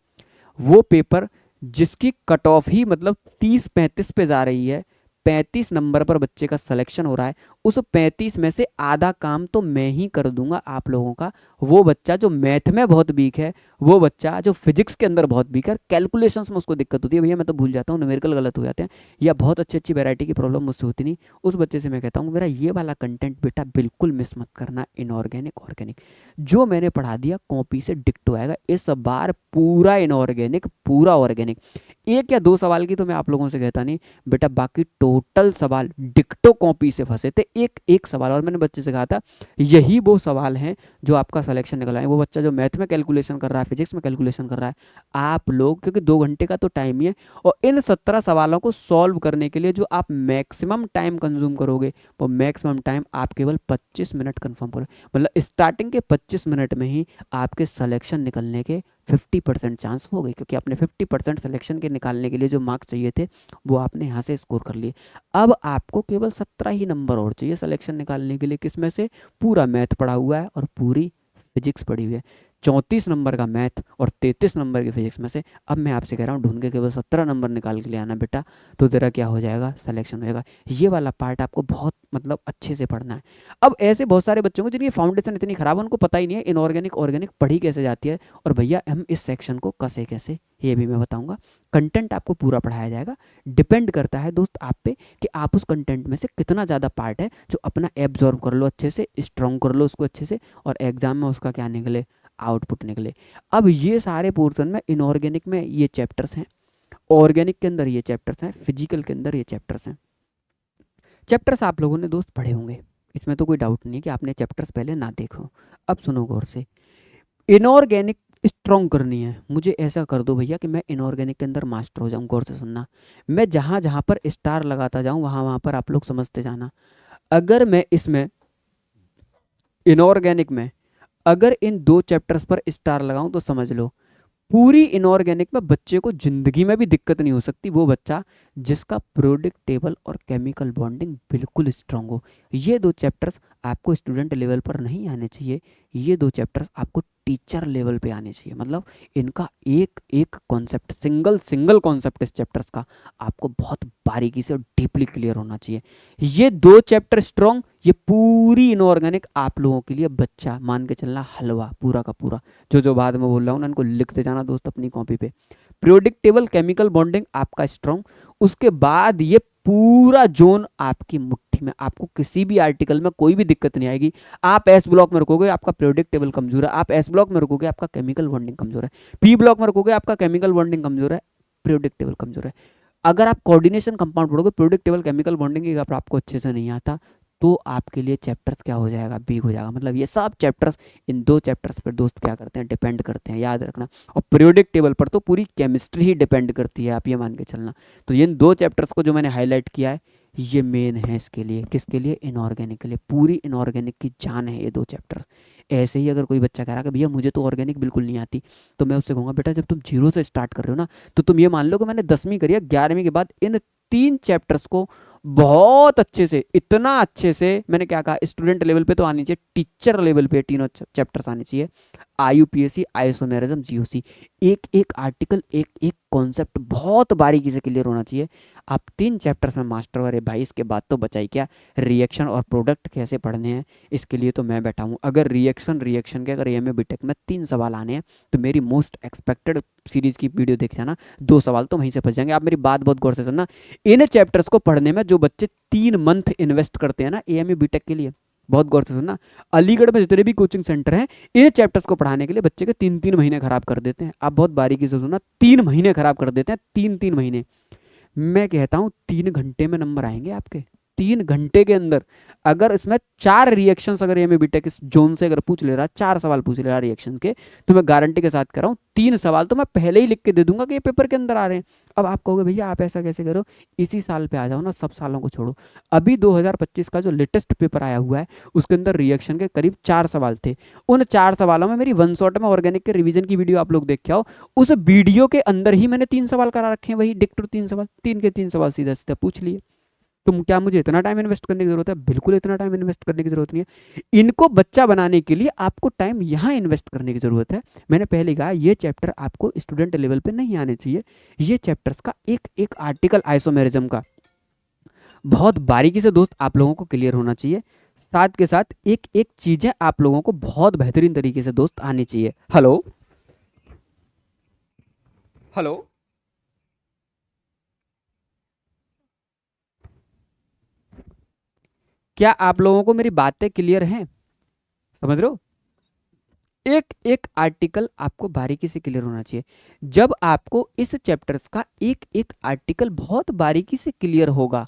वो पेपर जिसकी कट ऑफ ही मतलब 30-35 पे जा रही है, 35 नंबर पर बच्चे का सिलेक्शन हो रहा है, उस 35 में से आधा काम तो मैं ही कर दूंगा आप लोगों का। वो बच्चा जो मैथ में बहुत वीक है, वो बच्चा जो फिजिक्स के अंदर बहुत वीक है, कैलकुलेशंस में उसको दिक्कत होती है, भैया मैं तो भूल जाता हूँ, न्यूमेरिकल गलत हो जाते हैं, या बहुत अच्छी अच्छी वैरायटी की प्रॉब्लम मुझसे होती नहीं, उस बच्चे से मैं कहता हूँ मेरा ये वाला कंटेंट बेटा बिल्कुल मिस मत करना, इनऑर्गेनिक ऑर्गेनिक जो मैंने पढ़ा दिया कॉपी से डिक्टो आएगा इस बार, पूरा इनऑर्गेनिक पूरा ऑर्गेनिक। एक या दो सवाल की तो मैं आप लोगों से कहता नहीं बेटा, बाकी टोटल सवाल डिक्टो कॉपी से फंसे थे, एक एक सवाल। और मैंने बच्चे से कहा था यही वो सवाल हैं जो आपका सिलेक्शन निकल आए। वो बच्चा जो मैथ में कैलकुलेशन कर रहा है, फिजिक्स में कैलकुलेशन कर रहा है, आप लोग क्योंकि 2 घंटे का तो टाइम ही है, और इन 17 सवालों को सॉल्व करने के लिए जो आप मैक्सिमम टाइम कंज्यूम करोगे, वो मैक्सिमम टाइम आप केवल 25 मिनट कंफर्म करो। मतलब स्टार्टिंग के 25 मिनट में ही आपके सिलेक्शन निकलने के 50% चांस हो गए, क्योंकि आपने 50% सिलेक्शन के निकालने के लिए जो मार्क्स चाहिए थे वो आपने यहाँ से स्कोर कर लिए। अब आपको केवल 17 ही नंबर और चाहिए सिलेक्शन निकालने के लिए, किसमें से? पूरा मैथ पढ़ा हुआ है और पूरी फिजिक्स पढ़ी हुई है। 34 नंबर का मैथ और 33 नंबर की फिजिक्स में से अब मैं आपसे कह रहा हूँ ढूंढ के केवल 17 नंबर निकाल के ले आना बेटा, तो तेरा क्या हो जाएगा, सिलेक्शन हो जाएगा। ये वाला पार्ट आपको बहुत मतलब अच्छे से पढ़ना है। अब ऐसे बहुत सारे बच्चों को जिनकी फाउंडेशन इतनी खराब है, उनको पता ही नहीं है इनऑर्गेनिक ऑर्गेनिक पढ़ी कैसे जाती है, और भैया हम इस सेक्शन को कसे कैसे, ये भी मैं बताऊंगा। कंटेंट आपको पूरा पढ़ाया जाएगा, डिपेंड करता है दोस्त आप पे कि आप उस कंटेंट में से कितना ज़्यादा पार्ट है जो अपना एब्जॉर्व कर लो अच्छे से, स्ट्रॉन्ग कर लो उसको अच्छे से, और एग्जाम में उसका क्या निकले, आउटपुट निकले। अब ये सारे पोर्शन में इनऑर्गेनिक में ये चैप्टर्स हैं, ऑर्गेनिक के अंदर ये चैप्टर्स हैं, फिजिकल के अंदर ये चैप्टर्स हैं। चैप्टर्स आप लोगों ने दोस्त पढ़े होंगे, इसमें तो कोई डाउट नहीं है कि आपने चैप्टर्स पहले ना देखो। अब सुनो गौर से, इनऑर्गेनिक स्ट्रॉन्ग करनी है मुझे, ऐसा कर दो भैया कि मैं इनऑर्गेनिक के अंदर मास्टर हो जाऊं। गौर से सुनना, मैं जहां जहां पर स्टार लगाता जाऊं वहां वहां पर आप लोग समझते जाना। अगर मैं इसमें इनऑर्गेनिक में अगर इन 2 चैप्टर्स पर स्टार लगाऊं तो समझ लो पूरी इनऑर्गेनिक में बच्चे को जिंदगी में भी दिक्कत नहीं हो सकती, वो बच्चा जिसका प्रोडक्ट टेबल और केमिकल बॉन्डिंग बिल्कुल स्ट्रांग हो। ये 2 चैप्टर्स आपको स्टूडेंट लेवल पर नहीं आने चाहिए, ये 2 चैप्टर्स आपको टीचर लेवल पे आने चाहिए। मतलब इनका एक एक कॉन्सेप्ट, सिंगल सिंगल कॉन्सेप्ट इस चैप्टर्स का आपको बहुत बारीकी से और डीपली क्लियर होना चाहिए। ये 2 चैप्टर स्ट्रॉन्ग, ये पूरी इनऑर्गेनिक आप लोगों के लिए बच्चा मान के चलना हलवा पूरा का पूरा। जो जो बाद में बोल रहा हूँ ना, इनको लिखते जाना दोस्त अपनी कॉपी पे। पीरियोडिक टेबल, केमिकल बॉन्डिंग आपका स्ट्रॉन्ग। उसके बाद ये पूरा जोन आपकी मुट्ठी में, आपको किसी भी आर्टिकल में कोई भी दिक्कत नहीं आएगी। आप एस ब्लॉक में रखोगे आपका पीरियोडिक टेबल कमजोर है, आप एस ब्लॉक में रखोगे आपका केमिकल बॉन्डिंग कमजोर है, पी ब्लॉक में रखोगे आपका केमिकल बॉन्डिंग कमजोर है, पीरियोडिक टेबल कमजोर है। अगर आप कोऑर्डिनेशन कंपाउंड पढ़ोगे, पीरियोडिक टेबल केमिकल बॉन्डिंग अगर आपको अच्छे से नहीं आता, तो आपके लिए चैप्टर्स क्या हो जाएगा, वीक हो जाएगा। मतलब ये सब चैप्टर्स इन 2 चैप्टर्स पर दोस्त क्या करते हैं, डिपेंड करते हैं, याद रखना। और पीरियोडिक टेबल पर तो पूरी केमिस्ट्री ही डिपेंड करती है, आप ये मान के चलना। तो इन 2 चैप्टर्स को जो मैंने हाईलाइट किया है, ये मेन है इसके लिए। किसके लिए? इनऑर्गेनिक के लिए। पूरी इनऑर्गेनिक की जान है ये 2 चैप्टर। ऐसे ही अगर कोई बच्चा कह रहा है कि भैया मुझे तो ऑर्गेनिक बिल्कुल नहीं आती, तो मैं उससे कहूँगा बेटा जब तुम जीरो से स्टार्ट कर रहे हो ना, तो तुम ये मान लो कि मैंने 10वीं करी है, 11वीं के बाद इन 3 चैप्टर्स को बहुत अच्छे से, इतना अच्छे से, मैंने क्या कहा, स्टूडेंट लेवल पे तो आनी चाहिए, टीचर लेवल पे तीनों चैप्टर्स आने चाहिए। आईयूपीएससी, आइसोमेरिज्म, जीओसी, एक एक आर्टिकल, एक एक कॉन्सेप्ट बहुत बारीकी से क्लियर होना चाहिए। आप 3 चैप्टर्स में मास्टर हो। अरे भाई इसके बाद तो बचा ही क्या, रिएक्शन और प्रोडक्ट कैसे पढ़ने हैं, इसके लिए तो मैं बैठा हूँ। अगर रिएक्शन के अगर एमए बीटेक में 3 सवाल आने हैं, तो मेरी मोस्ट एक्सपेक्टेड सीरीज की वीडियो देख जाना, 2 सवाल तो वहीं से फंस जाएंगे। आप मेरी बात बहुत गौर से सुनना। इन चैप्टर्स को पढ़ने में जो बच्चे 3 मंथ इन्वेस्ट करते हैं ना एएमए बीटेक के लिए, बहुत गौर से सुनना, अलीगढ़ में जितने भी कोचिंग सेंटर हैं, इन चैप्टर्स को पढ़ाने के लिए बच्चे के 3-3 महीने खराब कर देते हैं। आप बहुत बारीकी से सुनना, 3 महीने खराब कर देते हैं, 3-3 महीने। मैं कहता हूं 3 घंटे में नंबर आएंगे आपके, 3 घंटे के अंदर। अगर इसमें 4 रिएक्शंस अगर एमए बीटेक इस जोन से अगर पूछ ले रहा, 4 सवाल पूछ ले रहा रिएक्शन के, तो मैं गारंटी के साथ कह रहा हूँ 3 सवाल तो मैं पहले ही लिख के दे दूंगा कि ये पेपर के अंदर आ रहे हैं। अब आप कहोगे भैया आप ऐसा कैसे करो, इसी साल पे आ जाओ ना, सब सालों को छोड़ो। अभी 2025 का जो लेटेस्ट पेपर आया हुआ है, उसके अंदर रिएक्शन के करीब 4 सवाल थे। उन 4 सवालों में मेरी वन शॉट में ऑर्गेनिक के रिवीजन की वीडियो आप लोग देख के आओ, उस वीडियो के अंदर ही मैंने 3 सवाल करा रखे हैं, वही डिक्टो 3 सवाल, 3 के 3 सवाल सीधा सीधा पूछ लिए। तो क्या मुझे इतना टाइम इन्वेस्ट करने की जरूरत है? बिल्कुल इतना टाइम इन्वेस्ट करने की जरूरत नहीं है। इनको बच्चा बनाने के लिए आपको टाइम यहाँ इन्वेस्ट करने की जरूरत है। मैंने पहले कहा ये चैप्टर आपको स्टूडेंट लेवल पे नहीं आने चाहिए। ये चैप्टर्स का एक एक आर्टिकल आइसोमेरिज्म का बहुत बारीकी से दोस्त आप लोगों को क्लियर होना चाहिए। साथ के साथ एक एक चीजें आप लोगों को बहुत बेहतरीन तरीके से दोस्त आनी चाहिए। हेलो हेलो, क्या आप लोगों को मेरी बातें क्लियर हैं? समझ रहे हो? एक एक आर्टिकल आपको बारीकी से क्लियर होना चाहिए। जब आपको इस चैप्टर्स का एक एक आर्टिकल बहुत बारीकी से क्लियर होगा,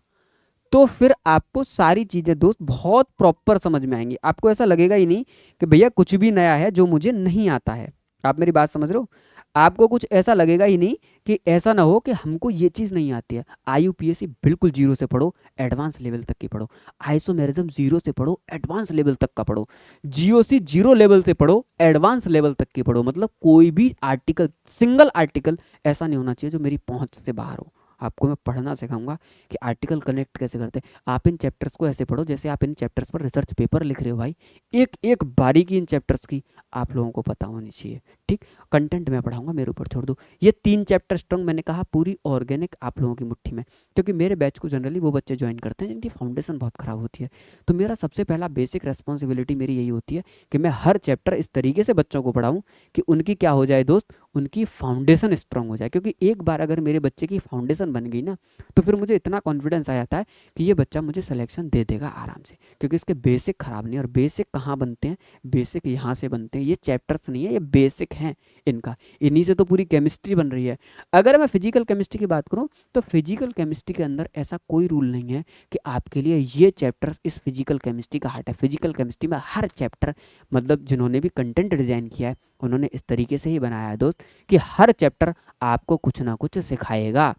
तो फिर आपको सारी चीजें दोस्त बहुत प्रॉपर समझ में आएंगी। आपको ऐसा लगेगा ही नहीं कि भैया कुछ भी नया है जो मुझे नहीं आता है। आप मेरी बात समझ रहे हो? आपको कुछ ऐसा लगेगा ही नहीं कि ऐसा ना हो कि हमको ये चीज़ नहीं आती है। आईयूपीएससी बिल्कुल जीरो से पढ़ो, एडवांस लेवल तक की पढ़ो। आइसोमेरिज्म जीरो से पढ़ो, एडवांस लेवल तक का पढ़ो। जीओसी जीरो लेवल से पढ़ो, एडवांस लेवल तक की पढ़ो। मतलब कोई भी आर्टिकल, सिंगल आर्टिकल ऐसा नहीं होना चाहिए जो मेरी पहुंच से बाहर हो। आपको मैं पढ़ना सिखाऊंगा कि आर्टिकल कनेक्ट कैसे करते हैं। आप इन चैप्टर्स को ऐसे पढ़ो जैसे आप इन चैप्टर्स पर रिसर्च पेपर लिख रहे हो भाई। एक एक बारीकी इन चैप्टर्स की आप लोगों को पता होनी चाहिए। ठीक, कंटेंट मैं पढ़ाऊंगा, मेरे ऊपर छोड़ दो। ये 3 चैप्टर स्ट्रॉन्ग, मैंने कहा पूरी ऑर्गेनिक आप लोगों की मुट्ठी में। क्योंकि मेरे बैच को जनरली वो बच्चे ज्वाइन करते हैं जिनकी फाउंडेशन बहुत खराब होती है। तो मेरा सबसे पहला बेसिक रेस्पॉन्सिबिलिटी मेरी यही होती है कि मैं हर चैप्टर इस तरीके से बच्चों को पढ़ाऊँ कि उनकी क्या हो जाए दोस्त, उनकी फाउंडेशन स्ट्रांग हो जाए। क्योंकि एक बार अगर मेरे बच्चे की फाउंडेशन बन गई ना, तो फिर मुझे इतना कॉन्फिडेंस आ जाता है कि ये बच्चा मुझे सिलेक्शन दे देगा आराम से। क्योंकि इसके बेसिक खराब नहीं है। और बेसिक कहाँ बनते हैं? बेसिक यहाँ से बनते हैं। ये चैप्टर्स नहीं है, ये बेसिक हैं इनका। इन्हीं से तो पूरी केमिस्ट्री बन रही है। अगर मैं फिजिकल केमिस्ट्री की बात करूँ, तो फिजिकल केमिस्ट्री के अंदर ऐसा कोई रूल नहीं है कि आपके लिए ये चैप्टर इस फिजिकल केमिस्ट्री का हट है। फिजिकल केमिस्ट्री में हर चैप्टर, मतलब जिन्होंने भी कंटेंट डिजाइन किया है, उन्होंने इस तरीके से ही बनाया है दोस्त कि हर चैप्टर आपको कुछ ना कुछ सिखाएगा।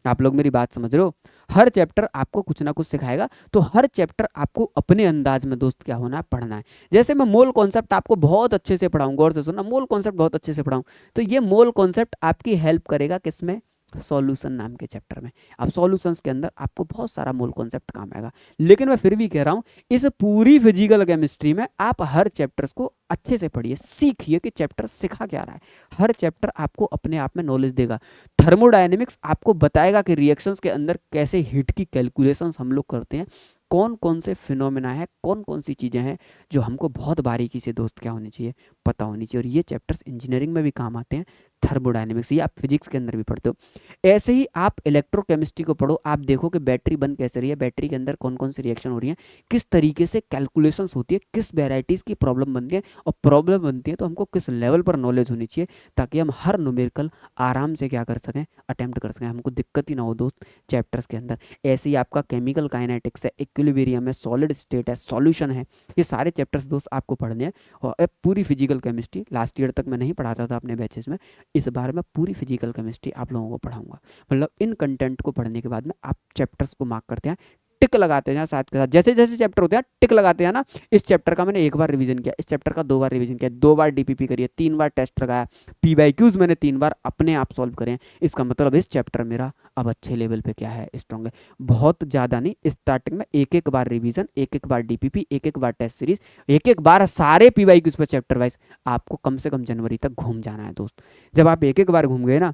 आप लोग मेरी बात समझ रहे हो? हर चैप्टर आपको कुछ ना कुछ सिखाएगा। तो हर चैप्टर आपको अपने अंदाज में दोस्त क्या होना है, पढ़ना है। जैसे मैं मोल कॉन्सेप्ट आपको बहुत अच्छे से पढ़ाऊं, गौर से सुनना, मोल कॉन्सेप्ट बहुत अच्छे से पढ़ाऊं, तो ये मोल कॉन्सेप्ट आपकी हेल्प करेगा किसमें? सॉल्यूशन नाम के चैप्टर में। अब सॉल्यूशंस के अंदर आपको बहुत सारा मूल कॉन्सेप्ट काम आएगा, लेकिन मैं फिर भी कह रहा हूँ इस पूरी फिजिकल केमिस्ट्री में आप हर चैप्टर्स को अच्छे से पढ़िए, सीखिए कि चैप्टर सिखा क्या रहा है। हर चैप्टर आपको अपने आप में नॉलेज देगा। थर्मोडायनेमिक्स आपको बताएगा कि रिएक्शंस के अंदर कैसे हीट की कैलकुलेशंस हम लोग करते हैं, कौन कौन से फिनोमेना है, कौन कौन सी चीज़ें हैं जो हमको बहुत बारीकी से दोस्त क्या होनी चाहिए, पता होनी चाहिए। और ये चैप्टर्स इंजीनियरिंग में भी काम आते हैं, थर्मोडायनेमिक्स, ये आप फिजिक्स के अंदर भी पढ़ते हो। ऐसे ही आप इलेक्ट्रोकेमिस्ट्री को पढ़ो, आप देखो कि बैटरी बन कैसे रही है, बैटरी के अंदर कौन कौन सी रिएक्शन हो रही है, किस तरीके से कैलकुलेशंस होती है, किस वेराइटीज़ की प्रॉब्लम बनती है, और प्रॉब्लम बनती है तो हमको किस लेवल पर नॉलेज होनी चाहिए, ताकि हम हर न्यूमेरिकल आराम से क्या कर सकें, अटेम्प्ट कर सकें, हमको दिक्कत ही ना हो दोस्त चैप्टर्स के अंदर। ऐसे ही आपका केमिकल काइनेटिक्स है, इक्विलिब्रियम है, सॉलिड स्टेट है, सॉल्यूशन है, ये सारे चैप्टर्स दोस्त आपको पढ़ने हैं। और पूरी फिजिकल केमिस्ट्री लास्ट ईयर तक मैं नहीं पढ़ाता था अपने बैचेस में, इस बार मैं पूरी फिजिकल केमिस्ट्री आप लोगों को पढ़ाऊंगा। मतलब इन कंटेंट को पढ़ने के बाद में आप चैप्टर्स को मार्क करते हैं, टिक लगाते हैं साथ के साथ, जैसे जैसे चैप्टर होते हैं टिक लगाते हैं ना। इस चैप्टर का मैंने एक बार रिवीजन किया, इस चैप्टर का 2 बार रिवीजन किया, 2 बार डीपीपी करिए, 3 बार टेस्ट लगाया, पीवाईक्यूज मैंने 3 बार अपने आप सॉल्व करे। इसका मतलब इस चैप्टर मेरा अब अच्छे लेवल पे क्या है, स्ट्रॉन्ग है। बहुत ज़्यादा नहीं, स्टार्टिंग में एक एक बार रिवीजन, एक एक बार डीपीपी, एक एक बार टेस्ट सीरीज, एक एक बार सारे पीवाईक्यूज पर चैप्टर वाइज आपको कम से कम जनवरी तक घूम जाना है दोस्त। जब आप एक एक बार घूम गए ना,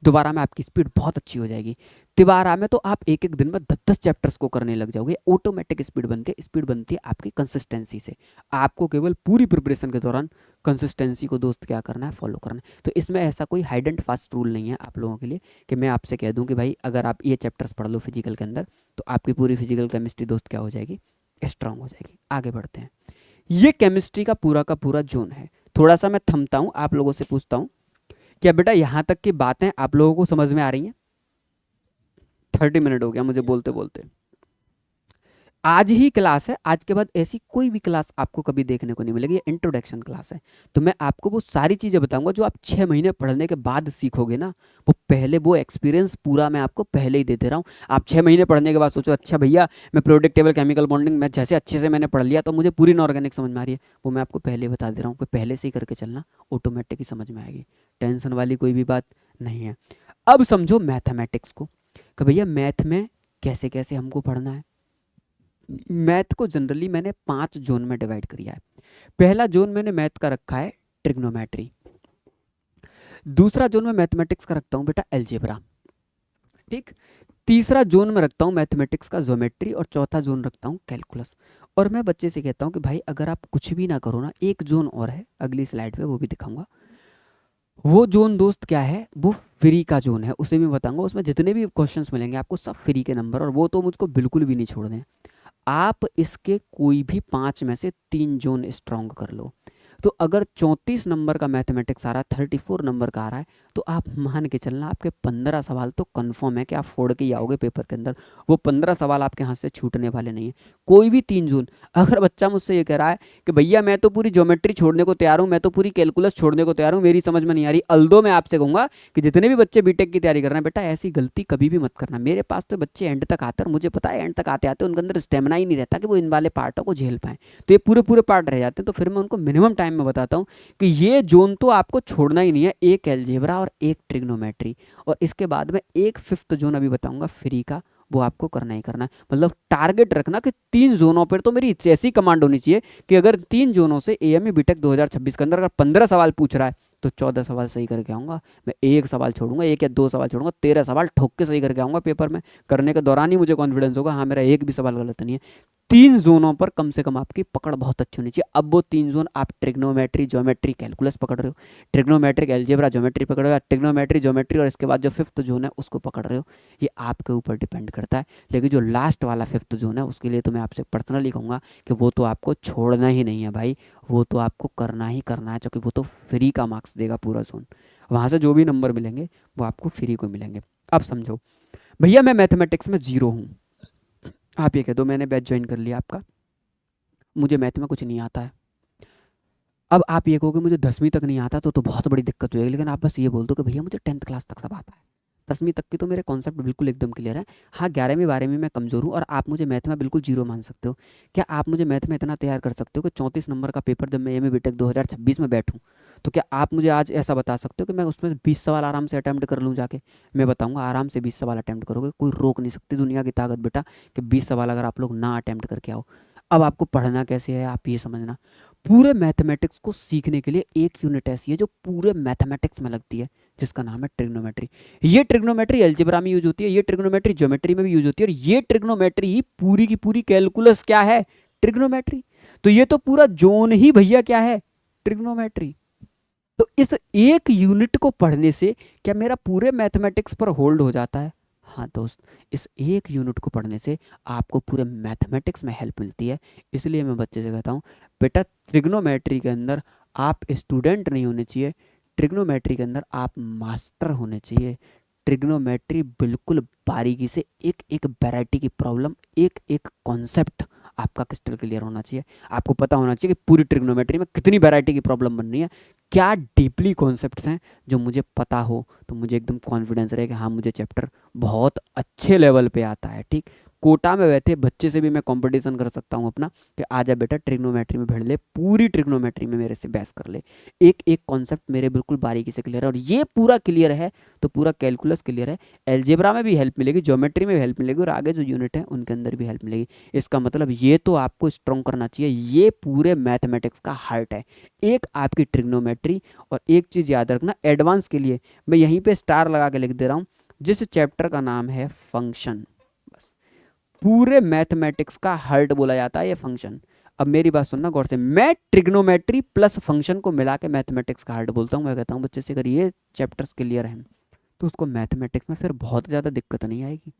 दोबारा में आपकी स्पीड बहुत अच्छी हो जाएगी। तिबारा में तो आप एक एक दिन में 10-10 चैप्टर्स को करने लग जाओगे। ऑटोमेटिक स्पीड बनती है, स्पीड बनती है आपकी कंसिस्टेंसी से। आपको केवल पूरी प्रिपरेशन के दौरान कंसिस्टेंसी को दोस्त क्या करना है, फॉलो करना है। तो इसमें ऐसा कोई हाइड एंड फास्ट रूल नहीं है आप लोगों के लिए कि मैं आपसे कह दूं कि भाई अगर आप ये चैप्टर्स पढ़ लो फिजिकल के अंदर तो आपकी पूरी फिजिकल केमिस्ट्री दोस्त क्या हो जाएगी, स्ट्रांग हो जाएगी। आगे बढ़ते हैं। ये केमिस्ट्री का पूरा जोन है। थोड़ा सा मैं थमता हूँ, आप लोगों से पूछता हूँ, क्या बेटा यहाँ तक की बातें आप लोगों को समझ में आ रही हैं? 30 मिनट हो गया मुझे बोलते बोलते। आज ही क्लास है, आज के बाद ऐसी कोई भी क्लास आपको कभी देखने को नहीं मिलेगी। ये इंट्रोडक्शन क्लास है, तो मैं आपको वो सारी चीज़ें बताऊंगा जो आप 6 महीने पढ़ने के बाद सीखोगे ना, वो पहले वो एक्सपीरियंस पूरा मैं आपको पहले ही दे दे रहा हूँ। आप 6 महीने पढ़ने के बाद सोचो अच्छा भैया मैं प्रोडक्ट टेबल केमिकल बॉन्डिंग मैं जैसे अच्छे से मैंने पढ़ लिया तो मुझे पूरी इनऑर्गेनिक समझ में आ रही है, वो मैं आपको पहले ही बता दे रहा हूँ कि पहले से ही करके चलना, ऑटोमेटिक ही समझ में आएगी। टेंशन वाली कोई भी बात नहीं है। अब समझो मैथमेटिक्स को कि भैया मैथ में कैसे कैसे हमको पढ़ना है। मैथ को जनरली मैंने 5 जोन में डिवाइड किया है। पहला जोन मैंने मैथ का रखा है ट्रिग्नोमेट्री, दूसरा जोन में मैथमेटिक्स का रखता हूं बेटा अलजेब्रा, ठीक, तीसरा जोन में रखता हूं मैथमेटिक्स का ज्योमेट्री, और चौथा जोन रखता हूं कैलकुलस। और मैं बच्चे से कहता हूं कि भाई अगर आप कुछ भी ना करो ना, एक जोन और है अगली स्लाइड पे वो भी दिखाऊंगा। वो जोन दोस्त क्या है, वो फ्री का जोन है, उसे भी बताऊंगा। उसमें जितने भी क्वेश्चंस मिलेंगे आपको सब फ्री के नंबर, और वो तो मुझको बिल्कुल भी नहीं छोड़ने। आप इसके कोई भी 5 में से 3 जोन स्ट्रॉन्ग कर लो, तो अगर 34 नंबर का मैथमेटिक्स आ रहा है, 34 नंबर का आ रहा है, तो आप मान के चलना आपके 15 सवाल तो कंफर्म है कि आप फोड़ के ही आओगे पेपर के अंदर। वो 15 सवाल आपके हाथ से छूटने वाले नहीं है। कोई भी 3 जोन, अगर बच्चा मुझसे ये कह रहा है कि भैया मैं तो पूरी ज्योमेट्री छोड़ने को तैयार हूँ, मैं तो पूरी कैलकुलस छोड़ने को तैयार हूँ, मेरी समझ में नहीं आ रही, अल्दो मैं आपसे कहूँगा कि जितने भी बच्चे बीटेक की तैयारी कर रहे हैं बेटा ऐसी गलती कभी भी मत करना। मेरे पास तो बच्चे एंड तक आते हैं और मुझे पता है एंड तक आते आते उनके अंदर स्टेमिना ही नहीं रहता कि वो इन वाले पार्टों को झेल पाएँ, तो ये पूरे पूरे पार्ट रह जाते हैं। तो फिर मैं उनको मिनिमम टाइम में बताता हूँ कि ये जोन तो आपको छोड़ना ही नहीं है, एक अलजेब्रा और एक ट्रिग्नोमेट्री, और इसके बाद में एक 5th जोन अभी बताऊंगा फ्री का, वो आपको करना ही करना है। मतलब टारगेट रखना कि 3 जोनों पर तो मेरी ऐसी कमांड होनी चाहिए कि अगर 3 जोनों से एएमए बीटेक 2026 के अंदर अगर 15 सवाल पूछ रहा है तो 14 सवाल सही करके आऊँगा। मैं एक सवाल छोड़ूंगा, एक या 2 सवाल छोड़ूंगा, 13 सवाल ठोक के सही करके आऊँगा पेपर में। करने के दौरान ही मुझे कॉन्फिडेंस होगा हाँ मेरा एक भी सवाल गलत नहीं है। 3 जोनों पर कम से कम आपकी पकड़ बहुत अच्छी होनी चाहिए। अब वो 3 जोन आप ट्रिग्नोमेट्री ज्योमेट्री कैलकुलस पकड़ रहे हो, ट्रिग्नोमेट्रिक अलजेब्रा ज्योमेट्री पकड़ रहे हो, ट्रिग्नोमेट्री ज्योमेट्री और इसके बाद जो 5th जोन है उसको पकड़ रहे हो, ये आपके ऊपर डिपेंड करता है। लेकिन जो लास्ट वाला 5th जोन है उसके लिए तो मैं आपसे पर्सनली कहूँगा कि वो तो आपको छोड़ना ही नहीं है भाई, वो तो आपको करना ही करना है, क्योंकि वो तो फ्री का मार्क्स देगा पूरा जोन। वहाँ से जो भी नंबर मिलेंगे वो आपको फ्री को मिलेंगे। अब समझो भैया मैं मैथमेटिक्स में 0 हूँ, आप ये कह दो मैंने बैच ज्वाइन कर लिया आपका, मुझे मैथ में कुछ नहीं आता है। अब आप ये कहोगे मुझे 10वीं तक नहीं आता तो बहुत बड़ी दिक्कत हो जाएगी, लेकिन आप बस ये बोल दो कि भैया मुझे 10th क्लास तक सब आता है, 10वीं तक की तो मेरे कॉन्सेप्ट बिल्कुल एकदम क्लियर है। हाँ 11वीं 12वीं में कमज़ोर हूँ और आप मुझे मैथ में बिल्कुल 0 मान सकते हो। क्या आप मुझे मैथ में इतना तैयार कर सकते हो कि 34 नंबर का पेपर जब मैं एमए बीटेक 2026 में बैठूँ तो क्या आप मुझे आज ऐसा बता सकते हो कि मैं उसमें 20 सवाल आराम से अटेम्प्ट कर लूँ जाके? मैं बताऊंगा आराम से 20 सवाल अटेम्प्ट करोगे, कोई रोक नहीं सकती दुनिया की ताकत बेटा कि 20 सवाल अगर आप लोग ना अटेम्प्ट करके आओ। अब आपको पढ़ना कैसे है आप ये समझना। पूरे मैथमेटिक्स को सीखने के लिए एक यूनिट ऐसी है जो पूरे मैथमेटिक्स में लगती है, जिसका नाम है ट्रिग्नोमेट्री। ये ट्रिग्नोमेट्री अलजेब्रा में यूज होती है, ये ट्रिग्नोमेट्री ज्योमेट्री में भी यूज होती है, और ये ट्रिग्नोमेट्री ही पूरी की पूरी कैलकुलस क्या है? ट्रिग्नोमेट्री। तो ये तो पूरा जोन ही भैया क्या है? ट्रिग्नोमेट्री। तो इस एक यूनिट को पढ़ने से क्या मेरा पूरे मैथमेटिक्स पर होल्ड हो जाता है? हाँ दोस्त, इस एक यूनिट को पढ़ने से आपको पूरे मैथमेटिक्स में हेल्प मिलती है। इसलिए मैं बच्चे से कहता हूँ बेटा ट्रिग्नोमेट्री के अंदर आप स्टूडेंट नहीं होने चाहिए, ट्रिग्नोमेट्री के अंदर आप मास्टर होने चाहिए। ट्रिग्नोमेट्री बिल्कुल बारीकी से एक एक वैरायटी की प्रॉब्लम, एक एक कॉन्सेप्ट आपका क्रिस्टल क्लियर होना चाहिए। आपको पता होना चाहिए कि पूरी ट्रिग्नोमेट्री में कितनी वैरायटी की प्रॉब्लम बन रही है, क्या डीपली कॉन्सेप्ट्स हैं जो मुझे पता हो, तो मुझे एकदम कॉन्फिडेंस रहे कि हाँ मुझे चैप्टर बहुत अच्छे लेवल पे आता है। ठीक, कोटा में बैठे बच्चे से भी मैं कंपटीशन कर सकता हूँ अपना कि आजा बेटा ट्रिग्नोमेट्री में भिड़ ले, पूरी ट्रिग्नोमेट्री में मेरे से बहस कर ले, एक एक कॉन्सेप्ट मेरे बिल्कुल बारीकी से क्लियर है। और ये पूरा क्लियर है तो पूरा कैलकुलस क्लियर है, एल्जेब्रा में भी हेल्प मिलेगी, ज्योमेट्री में भी हेल्प मिलेगी, और आगे जो यूनिट है उनके अंदर भी हेल्प मिलेगी। इसका मतलब ये तो आपको स्ट्रॉन्ग करना चाहिए, ये पूरे मैथमेटिक्स का हार्ट है, एक आपकी ट्रिग्नोमेट्री। और एक चीज़ याद रखना एडवांस के लिए मैं यहीं पे स्टार लगा के लिख दे रहा हूँ, जिस चैप्टर का नाम है फंक्शन, बस पूरे मैथमेटिक्स का हार्ट बोला जाता है ये फंक्शन। अब मेरी बात सुनना गौर से, मैं ट्रिग्नोमेट्री प्लस फंक्शन को मिला के मैथमेटिक्स का हार्ट बोलता हूँ। मैं कहता हूँ बच्चे से अगर ये चैप्टर्स क्लियर हैं तो उसको मैथमेटिक्स में फिर बहुत ज़्यादा दिक्कत नहीं आएगी,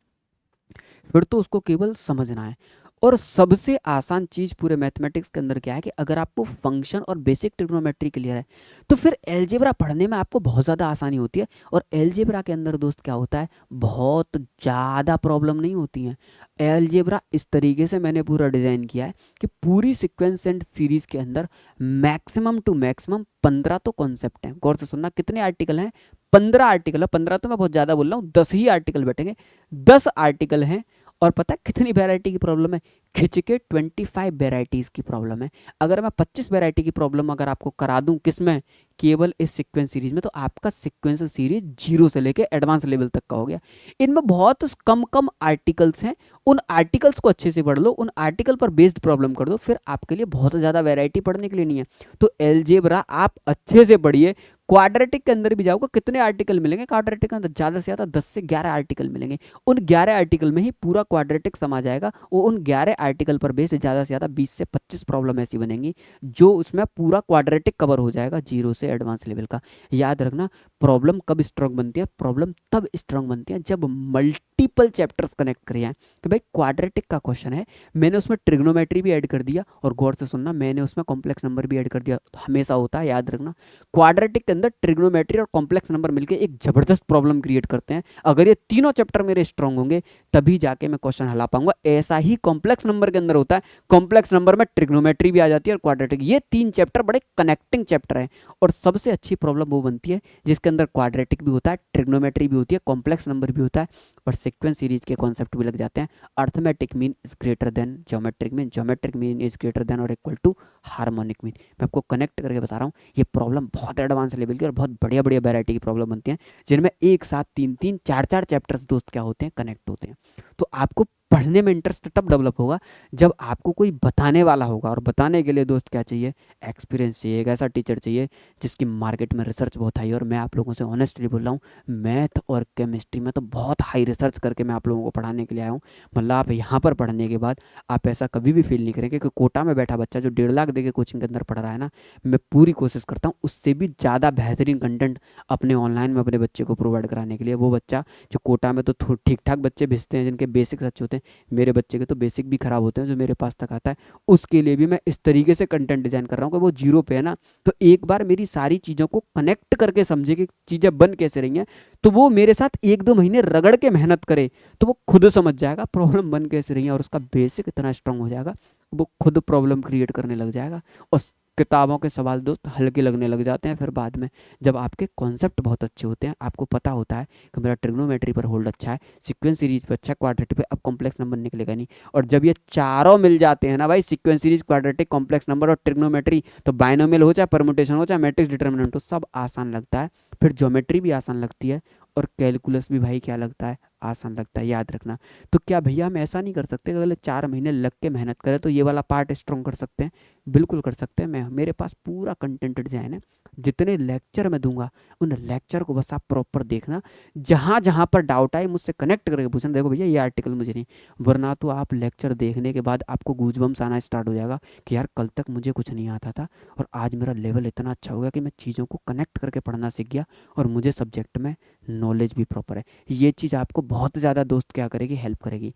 फिर तो उसको केवल समझना है। और सबसे आसान चीज़ पूरे मैथमेटिक्स के अंदर क्या है कि अगर आपको फंक्शन और बेसिक ट्रिग्नोमेट्री क्लियर है तो फिर एलजेब्रा पढ़ने में आपको बहुत ज़्यादा आसानी होती है। और एलजेब्रा के अंदर दोस्त क्या होता है, बहुत ज़्यादा प्रॉब्लम नहीं होती हैं। एलजेब्रा इस तरीके से मैंने पूरा डिज़ाइन किया है कि पूरी सीक्वेंस एंड सीरीज़ के अंदर मैक्सिमम टू मैक्सिमम 15 तो कॉन्सेप्ट हैं। गौर से सुनना, कितने आर्टिकल हैं? 15 आर्टिकल है। 15 तो मैं बहुत ज़्यादा बोल रहा हूँ, 10 ही आर्टिकल बैठेंगे, 10 आर्टिकल हैं। और पता है कितनी वैरायटी की प्रॉब्लम है? खिंच के 25 वेराइटीज़ की प्रॉब्लम है। अगर मैं 25 वेराइटी की प्रॉब्लम अगर आपको करा दूं किसमें, केवल इस सीक्वेंस सीरीज में, तो आपका सीक्वेंस सीरीज 0 से लेके एडवांस लेवल तक का हो गया। इनमें बहुत कम कम आर्टिकल्स हैं, उन आर्टिकल्स को अच्छे से पढ़ लो, उन आर्टिकल पर बेस्ड प्रॉब्लम कर दो, फिर आपके लिए बहुत ज़्यादा वैरायटी पढ़ने के लिए नहीं है। तो एलजेब्रा आप अच्छे से पढ़िए। क्वाड्रेटिक के अंदर भी जाओगे कितने आर्टिकल मिलेंगे? क्वाड्रेटिक के अंदर ज़्यादा से ज़्यादा 10 से 11 आर्टिकल मिलेंगे। उन 11 आर्टिकल में ही पूरा क्वाड्रेटिक समा जाएगा। वो उन 11 आर्टिकल पर बेस्ड ज़्यादा से ज़्यादा 20 से 25 प्रॉब्लम ऐसी बनेंगी जो उसमें पूरा क्वाड्रेटिक कवर हो जाएगा 0 से एडवांस लेवल का। याद रखना, प्रॉब्लम कब स्ट्रांग बनती है? प्रॉब्लम तब स्ट्रांग बनती है जब मल्टीपल चैप्टर्स कनेक्ट कर जाएं। कि भाई क्वाड्रेटिक का क्वेश्चन है, मैंने उसमें ट्रिग्नोमेट्री भी ऐड कर दिया, और गौर से सुनना मैंने उसमें कॉम्प्लेक्स नंबर भी ऐड कर दिया। हमेशा होता है, याद रखना, क्वाड्रेटिक के अंदर ट्रिग्नोमेट्री और कॉम्प्लेक्स नंबर मिलकर एक जबरदस्त प्रॉब्लम क्रिएट करते हैं। अगर ये तीनों चैप्टर मेरे स्ट्रांग होंगे तभी जाके मैं क्वेश्चन हला पाऊंगा। ऐसा ही कॉम्प्लेक्स नंबर के अंदर होता है, कॉम्प्लेक्स नंबर में ट्रिग्नोमेट्री भी आ जाती है और क्वाड्रेटिक। ये 3 चैप्टर बड़े कनेक्टिंग चैप्टर हैं। और सबसे अच्छी प्रॉब्लम वो बनती है जिसके अंदर क्वाड्रेटिक भी होता है, ट्रिग्नोमेट्री भी होती है, कॉम्प्लेक्स नंबर भी होता है, और सीक्वेंस सीरीज के कॉन्सेप्ट भी लग जाते हैं। Arithmetic mean is greater than geometric mean, geometric mean is greater than और इक्वल टू हार्मोनिक मीन। मैं आपको कनेक्ट करके बता रहा हूँ, ये प्रॉब्लम बहुत एडवांस लेवल की और बहुत बढ़िया बढ़िया वैरायटी की प्रॉब्लम बनती हैं, जिनमें एक साथ 3-3 4-4 चैप्टर्स दोस्त क्या होते हैं, कनेक्ट होते हैं। तो आपको पढ़ने में इंटरेस्ट तब डेवलप होगा जब आपको कोई बताने वाला होगा। और बताने के लिए दोस्त क्या चाहिए? एक्सपीरियंस चाहिए। एक ऐसा टीचर चाहिए जिसकी मार्केट में रिसर्च बहुत हाई है। और मैं आप लोगों से ऑनेस्टली बोल रहा हूँ, मैथ और केमिस्ट्री में तो बहुत हाई रिसर्च करके मैं आप लोगों को पढ़ाने के लिए आया हूँ। मतलब आप यहाँ पर पढ़ने के बाद आप ऐसा कभी भी फील नहीं करेंगे कि कोटा में बैठा बच्चा जो 1.5 लाख दे के कोचिंग के अंदर पढ़ रहा है ना, मैं पूरी कोशिश करता हूँ उससे भी ज़्यादा बेहतरीन कंटेंट अपने ऑनलाइन में अपने बच्चे को प्रोवाइड कराने के लिए। वो बच्चा जो कोटा में तो ठीक ठाक बच्चे भेजते हैं जिनके बेसिक्स अच्छे होते हैं, मेरे बच्चे के तो बेसिक भी खराब होते हैं जो मेरे पास तक आता है, उसके लिए भी मैं इस तरीके से कंटेंट डिजाइन कर रहा हूँ कि वो 0 पे है ना, तो एक बार मेरी सारी चीज़ों को कनेक्ट करके समझे कि चीज़ें बन कैसे रही हैं, तो वो मेरे साथ 1-2 महीने रगड़ के मेहनत करे तो वो खुद समझ जाएगा प्रॉब्लम बन कैसे रही है, और उसका बेसिक इतना स्ट्रांग हो जाएगा वो खुद प्रॉब्लम क्रिएट करने लग जाएगा। और किताबों के सवाल दोस्त हल्के लगने लग जाते हैं फिर बाद में, जब आपके कॉन्सेप्ट बहुत अच्छे होते हैं, आपको पता होता है कि मेरा ट्रिग्नोमेट्री पर होल्ड अच्छा है, सीक्वेंस सीरीज पर अच्छा है, क्वाड्रेटिक पे अब कॉम्प्लेक्स नंबर निकलेगा नहीं। और जब ये चारों मिल जाते हैं ना भाई, sequence series, quadratic, complex number और ट्रिग्नोमेट्री, तो बायनोमियल हो चाहे परमुटेशन हो चाहे मैट्रिक्स डिटर्मिनेंट हो, सब आसान लगता है। फिर ज्योमेट्री भी आसान लगती है और कैलकुलस भी भाई क्या लगता है, आसान लगता है, याद रखना। तो क्या भैया हम ऐसा नहीं कर सकते, अगले 4 महीने लग के मेहनत करें तो ये वाला पार्ट स्ट्रॉन्ग कर सकते हैं? बिल्कुल कर सकते हैं। मैं मेरे पास पूरा कंटेंट डिजाइन है, जितने लेक्चर मैं दूंगा उन लेक्चर को बस आप प्रॉपर देखना, जहाँ जहाँ पर डाउट आए मुझसे कनेक्ट करके पूछना, देखो भैया ये आर्टिकल मुझे नहीं, वरना तो आप लेक्चर देखने के बाद आपको गूजबम्स आना स्टार्ट हो जाएगा कि यार कल तक मुझे कुछ नहीं आता था और आज मेरा लेवल इतना अच्छा हो गया कि मैं चीज़ों को कनेक्ट करके पढ़ना सीख गया और मुझे सब्जेक्ट में नॉलेज भी प्रॉपर है। ये चीज़ आपको बहुत ज़्यादा दोस्त क्या करेगी, हेल्प करेगी।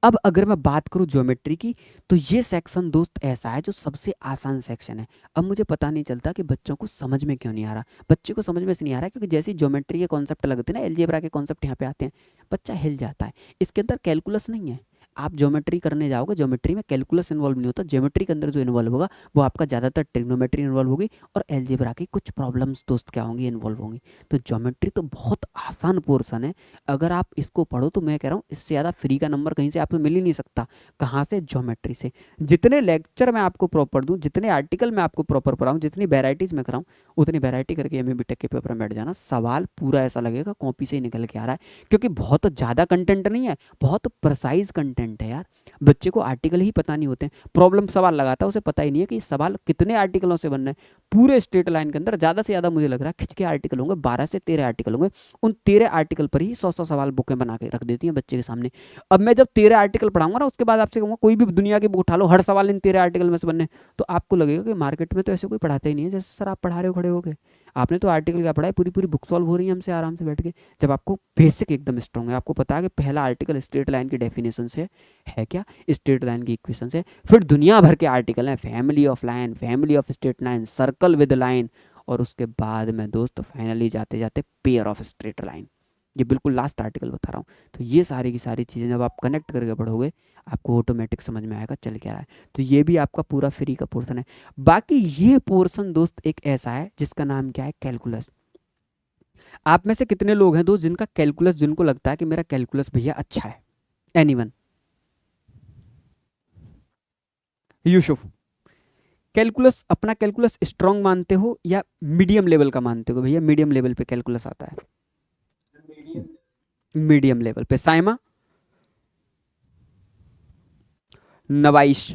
अब अगर मैं बात करूं ज्योमेट्री की, तो ये सेक्शन दोस्त ऐसा है जो सबसे आसान सेक्शन है। अब मुझे पता नहीं चलता कि बच्चों को समझ में क्यों नहीं आ रहा। बच्चे को समझ में से नहीं आ रहा क्योंकि जैसे ज्योमेट्री के कॉन्सेप्ट लगते हैं ना, अलजेब्रा के कॉन्सेप्ट यहाँ पे आते हैं, बच्चा हिल जाता है। इसके अंदर कैलकुलस नहीं है। आप ज्योमेट्री करने जाओगे, ज्योमेट्री में कैलकुलस इन्वॉल्व नहीं होता। ज्योमेट्री के अंदर जो इन्वॉल्व होगा वो आपका ज़्यादातर ट्रिग्नोमेट्री इन्वॉल्व होगी और अलजेब्रा की कुछ प्रॉब्लम्स दोस्त क्या होंगी, इन्वॉल्व होंगी। तो ज्योमेट्री तो बहुत आसान पोर्सन है। अगर आप इसको पढ़ो तो मैं कह रहा हूँ इससे ज़्यादा फ्री का नंबर कहीं से आपको मिल ही नहीं सकता। कहाँ से? ज्योमेट्री से। जितने लेक्चर मैं आपको प्रॉपर दूँ, जितने आर्टिकल मैं आपको प्रॉपर पढ़ाऊँ, जितनी वेराइटीज़ मैं कराऊँ, उतनी वेराइटी करके एमए बीटेक के पेपर में बैठ जाना, सवाल पूरा ऐसा लगेगा कॉपी से ही निकल के आ रहा है। क्योंकि बहुत ज़्यादा कंटेंट नहीं है, बहुत प्रिसाइज कंटेंट है यार। बच्चे को आर्टिकल ही पता नहीं होते हैं, प्रॉब्लम सवाल लगाता है उसे पता ही नहीं है कि सवाल कितने आर्टिकलों से बन रहे हैं। पूरे स्ट्रेट लाइन के अंदर ज़्यादा से ज़्यादा मुझे लग रहा है खिंच के आर्टिकल होंगे, 12 से 13 आर्टिकल होंगे। उन 13 आर्टिकल पर ही 100-100 सवाल बुकें बना के रख देती हैं बच्चे के सामने। अब मैं जब 13 आर्टिकल पढ़ाऊंगा ना, उसके बाद आपसे कहूँगा कोई भी दुनिया की बुक उठा लो, हर सवाल इन 13 आर्टिकल में से बनने, तो आपको लगेगा कि मार्केट में तो ऐसे कोई पढ़ाता ही नहीं है जैसे सर आप पढ़ा रहे हो खड़े हो गए। आपने तो आर्टिकल क्या पढ़ा है, पूरी पूरी बुक सॉल्व हो रही है हमसे आराम से बैठ के। जब आपको बेसिक एकदम स्ट्रॉन्ग है, आपको पता है कि पहला आर्टिकल स्ट्रेट लाइन की डेफिनेशन से है क्या, स्ट्रेट लाइन की इक्वेशन से, फिर दुनिया भर के आर्टिकल हैं, family of line, family of straight line, circle with line, और उसके बाद में दोस्त फाइनली जाते जाते पेयर ऑफ स्ट्रेट लाइन। ये बिल्कुल लास्ट आर्टिकल बता रहा हूँ। तो ये सारी की सारी चीज़ें जब आप कनेक्ट करके पढ़ोगे आपको ऑटोमेटिक समझ में आएगा चल क्या रहा है। तो ये भी आपका पूरा फ्री का पोर्शन है। बाकी ये पोर्शन दोस्त एक ऐसा है जिसका नाम क्या है, कैलकुलस। आप में से कितने लोग हैं दोस्त जिनका कैलकुलस, जिनको लगता है कि मेरा कैलकुलस भैया अच्छा है? एनीवन? यूसुफ, कैलकुलस, अपना कैलकुलस स्ट्रांग मानते हो या मीडियम लेवल का मानते हो? भैया मीडियम लेवल पे कैलकुलस आता है, मीडियम लेवल पे। साइमा, नवाइश,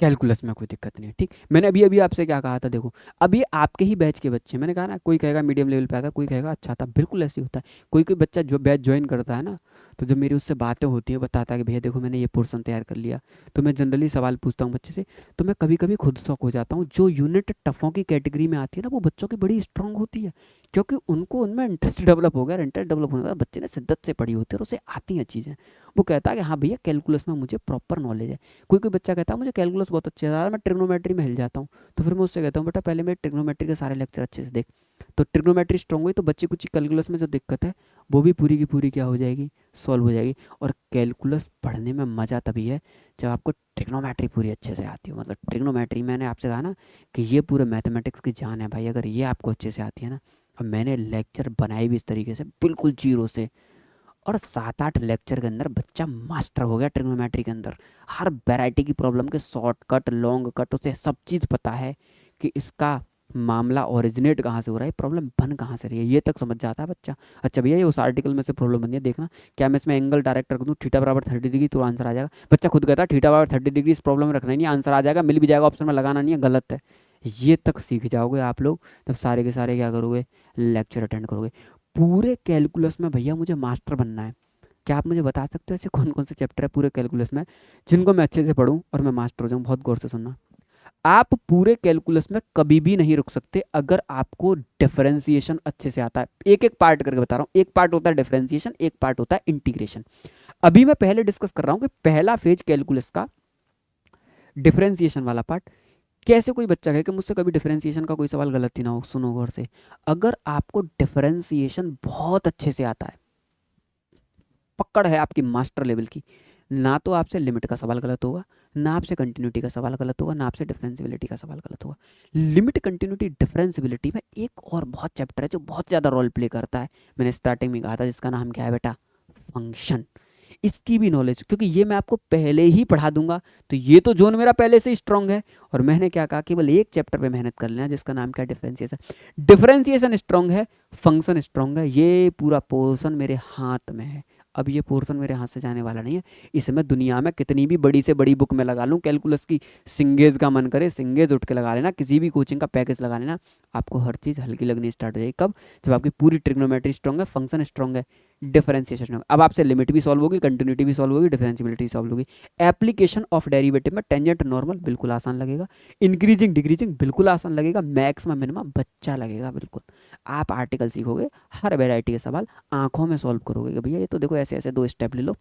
कैलकुलस में कोई दिक्कत नहीं है, ठीक। मैंने अभी अभी आपसे क्या कहा था, देखो अब ये आपके ही बैच के बच्चे, मैंने कहा ना कोई कहेगा मीडियम लेवल पे आता, कोई कहेगा अच्छा था, बिल्कुल ऐसे ही होता है। कोई कोई बच्चा जो बैच ज्वाइन करता है ना, तो जब मेरी उससे बातें होती है, बताता है कि भैया देखो मैंने ये पोर्शन तैयार कर लिया, तो मैं जनरली सवाल पूछता हूँ बच्चे से, तो मैं कभी कभी खुद शौक हो जाता हूँ। जो यूनिट टफों की कैटेगरी में आती है ना, वो बच्चों की बड़ी स्ट्रांग होती है, क्योंकि उनको उनमें इंटरेस्ट डेवलप हो गया। इंटरेस्ट डेवलप होने के बाद बच्चे ने शिद्दत से पढ़ी होती है और उसे आती हैं चीज़ें। वो कहता है कि हाँ भैया कैलकुलस में मुझे प्रॉपर नॉलेज है। कोई कोई बच्चा कहता है मुझे कैलकुलस बहुत अच्छे आता है, मैं ट्रिग्नोमेट्री में हिल जाता हूँ, तो फिर मैं उससे कहता हूँ बेटा पहले मेरे ट्रिग्नोमेट्री के सारे लेक्चर अच्छे से देख। तो ट्रिग्नोमेट्री स्ट्रॉन्ग हुई तो बच्चे कुछ कैलकुलस में जो दिक्कत है वो भी पूरी की पूरी क्या हो जाएगी, सॉल्व हो जाएगी। और कैलकुलस पढ़ने में मज़ा तभी है जब आपको ट्रिग्नोमेट्री पूरी अच्छे से आती हो। मतलब ट्रिग्नोमेट्री, मैंने आपसे कहा ना कि ये पूरे मैथमेटिक्स की जान है भाई, अगर ये आपको अच्छे से आती है ना। अब मैंने लेक्चर बनाए भी इस तरीके से बिल्कुल जीरो से, और 7-8 लेक्चर के अंदर बच्चा मास्टर हो गया ट्रिग्नोमेट्री के अंदर। हर वैरायटी की प्रॉब्लम के शॉर्टकट, लॉन्ग कट, उसे सब चीज़ पता है कि इसका मामला ओरिजिनेट कहाँ से हो रहा है, प्रॉब्लम बन कहाँ से रही है, ये तक समझ जाता है बच्चा। अच्छा भैया ये उस आर्टिकल में से प्रॉब्लम बनी है, देखना क्या मैं इसमें एंगल डायरेक्ट रख दूँ थीटा बराबर 30 डिग्री, तो आंसर आ जाएगा। बच्चा खुद कहता है थीटा बराबर 30 डिग्री, इस प्रॉब्लम में रखना ही नहीं, आंसर आ जाएगा, मिल भी जाएगा, ऑप्शन में लगाना नहीं है, गलत है। ये तक सीख जाओगे आप लोग, तब सारे के सारे क्या करोगे, लेक्चर अटेंड करोगे। पूरे कैलकुलस में भैया मुझे मास्टर बनना है। क्या आप मुझे बता सकते हो ऐसे कौन कौन से चैप्टर है पूरे कैलकुलस में जिनको मैं अच्छे से पढूं और मैं मास्टर हो जाऊं? बहुत गौर से सुनना। आप पूरे कैलकुलस में कभी भी नहीं रुक सकते अगर आपको डिफरेंशिएशन अच्छे से आता है। एक एक पार्ट करके बता रहा हूं, एक पार्ट होता है डिफरेंशिएशन, एक पार्ट होता है इंटीग्रेशन। अभी मैं पहले डिस्कस कर रहा हूं कि पहला फेज कैलकुलस का डिफरेंशिएशन वाला पार्ट। कैसे कोई बच्चा कहे कि मुझसे कभी डिफरेंशिएशन का कोई सवाल गलत ही ना हो, सुनो गौर से। अगर आपको डिफरेंशिएशन बहुत अच्छे से आता है, पकड़ है आपकी मास्टर लेवल की, ना तो आपसे लिमिट का सवाल गलत होगा, ना आपसे कंटिन्यूटी का सवाल गलत होगा, ना आपसे डिफरेंशियबिलिटी का सवाल गलत होगा। लिमिट, कंटिन्यूटी, डिफरेंशियबिलिटी में एक और बहुत चैप्टर है जो बहुत ज़्यादा रोल प्ले करता है, मैंने स्टार्टिंग में कहा था, जिसका नाम क्या है बेटा, फंक्शन। इसकी भी नॉलेज, क्योंकि ये मैं आपको पहले ही पढ़ा दूंगा, तो ये तो जोन मेरा पहले से ही स्ट्रांग है, और मैंने क्या कहा, केवल एक चैप्टर पे मेहनत कर लेना, जिसका नाम क्या है, डिफरेंशिएशन। डिफरेंशिएशन स्ट्रांग है, फंक्शन स्ट्रांग है, ये पूरा पोर्शन मेरे हाथ में है। अब ये पोर्शन मेरे हाथ से जाने वाला नहीं है, इसमें दुनिया में कितनी भी बड़ी से बड़ी बुक में लगा लूँ, कैलकुलस की सिंगेज का मन करे सिंगेज उठ के लगा लेना, किसी भी कोचिंग का पैकेज लगा लेना, आपको हर चीज़ हल्की लगनी स्टार्ट हो जाएगी। कब? जब आपकी पूरी ट्रिग्नोमेट्री स्ट्रांग है, फंक्शन स्ट्रांग है, डिफरेंशिएशन। अब आपसे लिमिट भी सॉल्व होगी, कंटिन्यूटी भी सॉल्व होगी, डिफरेंशियबिलिटी सॉल्व होगी। एप्लीकेशन ऑफ डेरिवेटिव में टेंजेंट नॉर्मल बिल्कुल आसान लगेगा, इंक्रीजिंग डिक्रीजिंग बिल्कुल आसान लगेगा, मैक्सिमम मिनिमम बच्चा लगेगा बिल्कुल। आप आर्टिकल सीखोगे, हर वेराइटी के सवाल आंखों में सॉल्व करोगे कि भैया ये तो देखो ऐसे ऐसे दो स्टेप ले लो,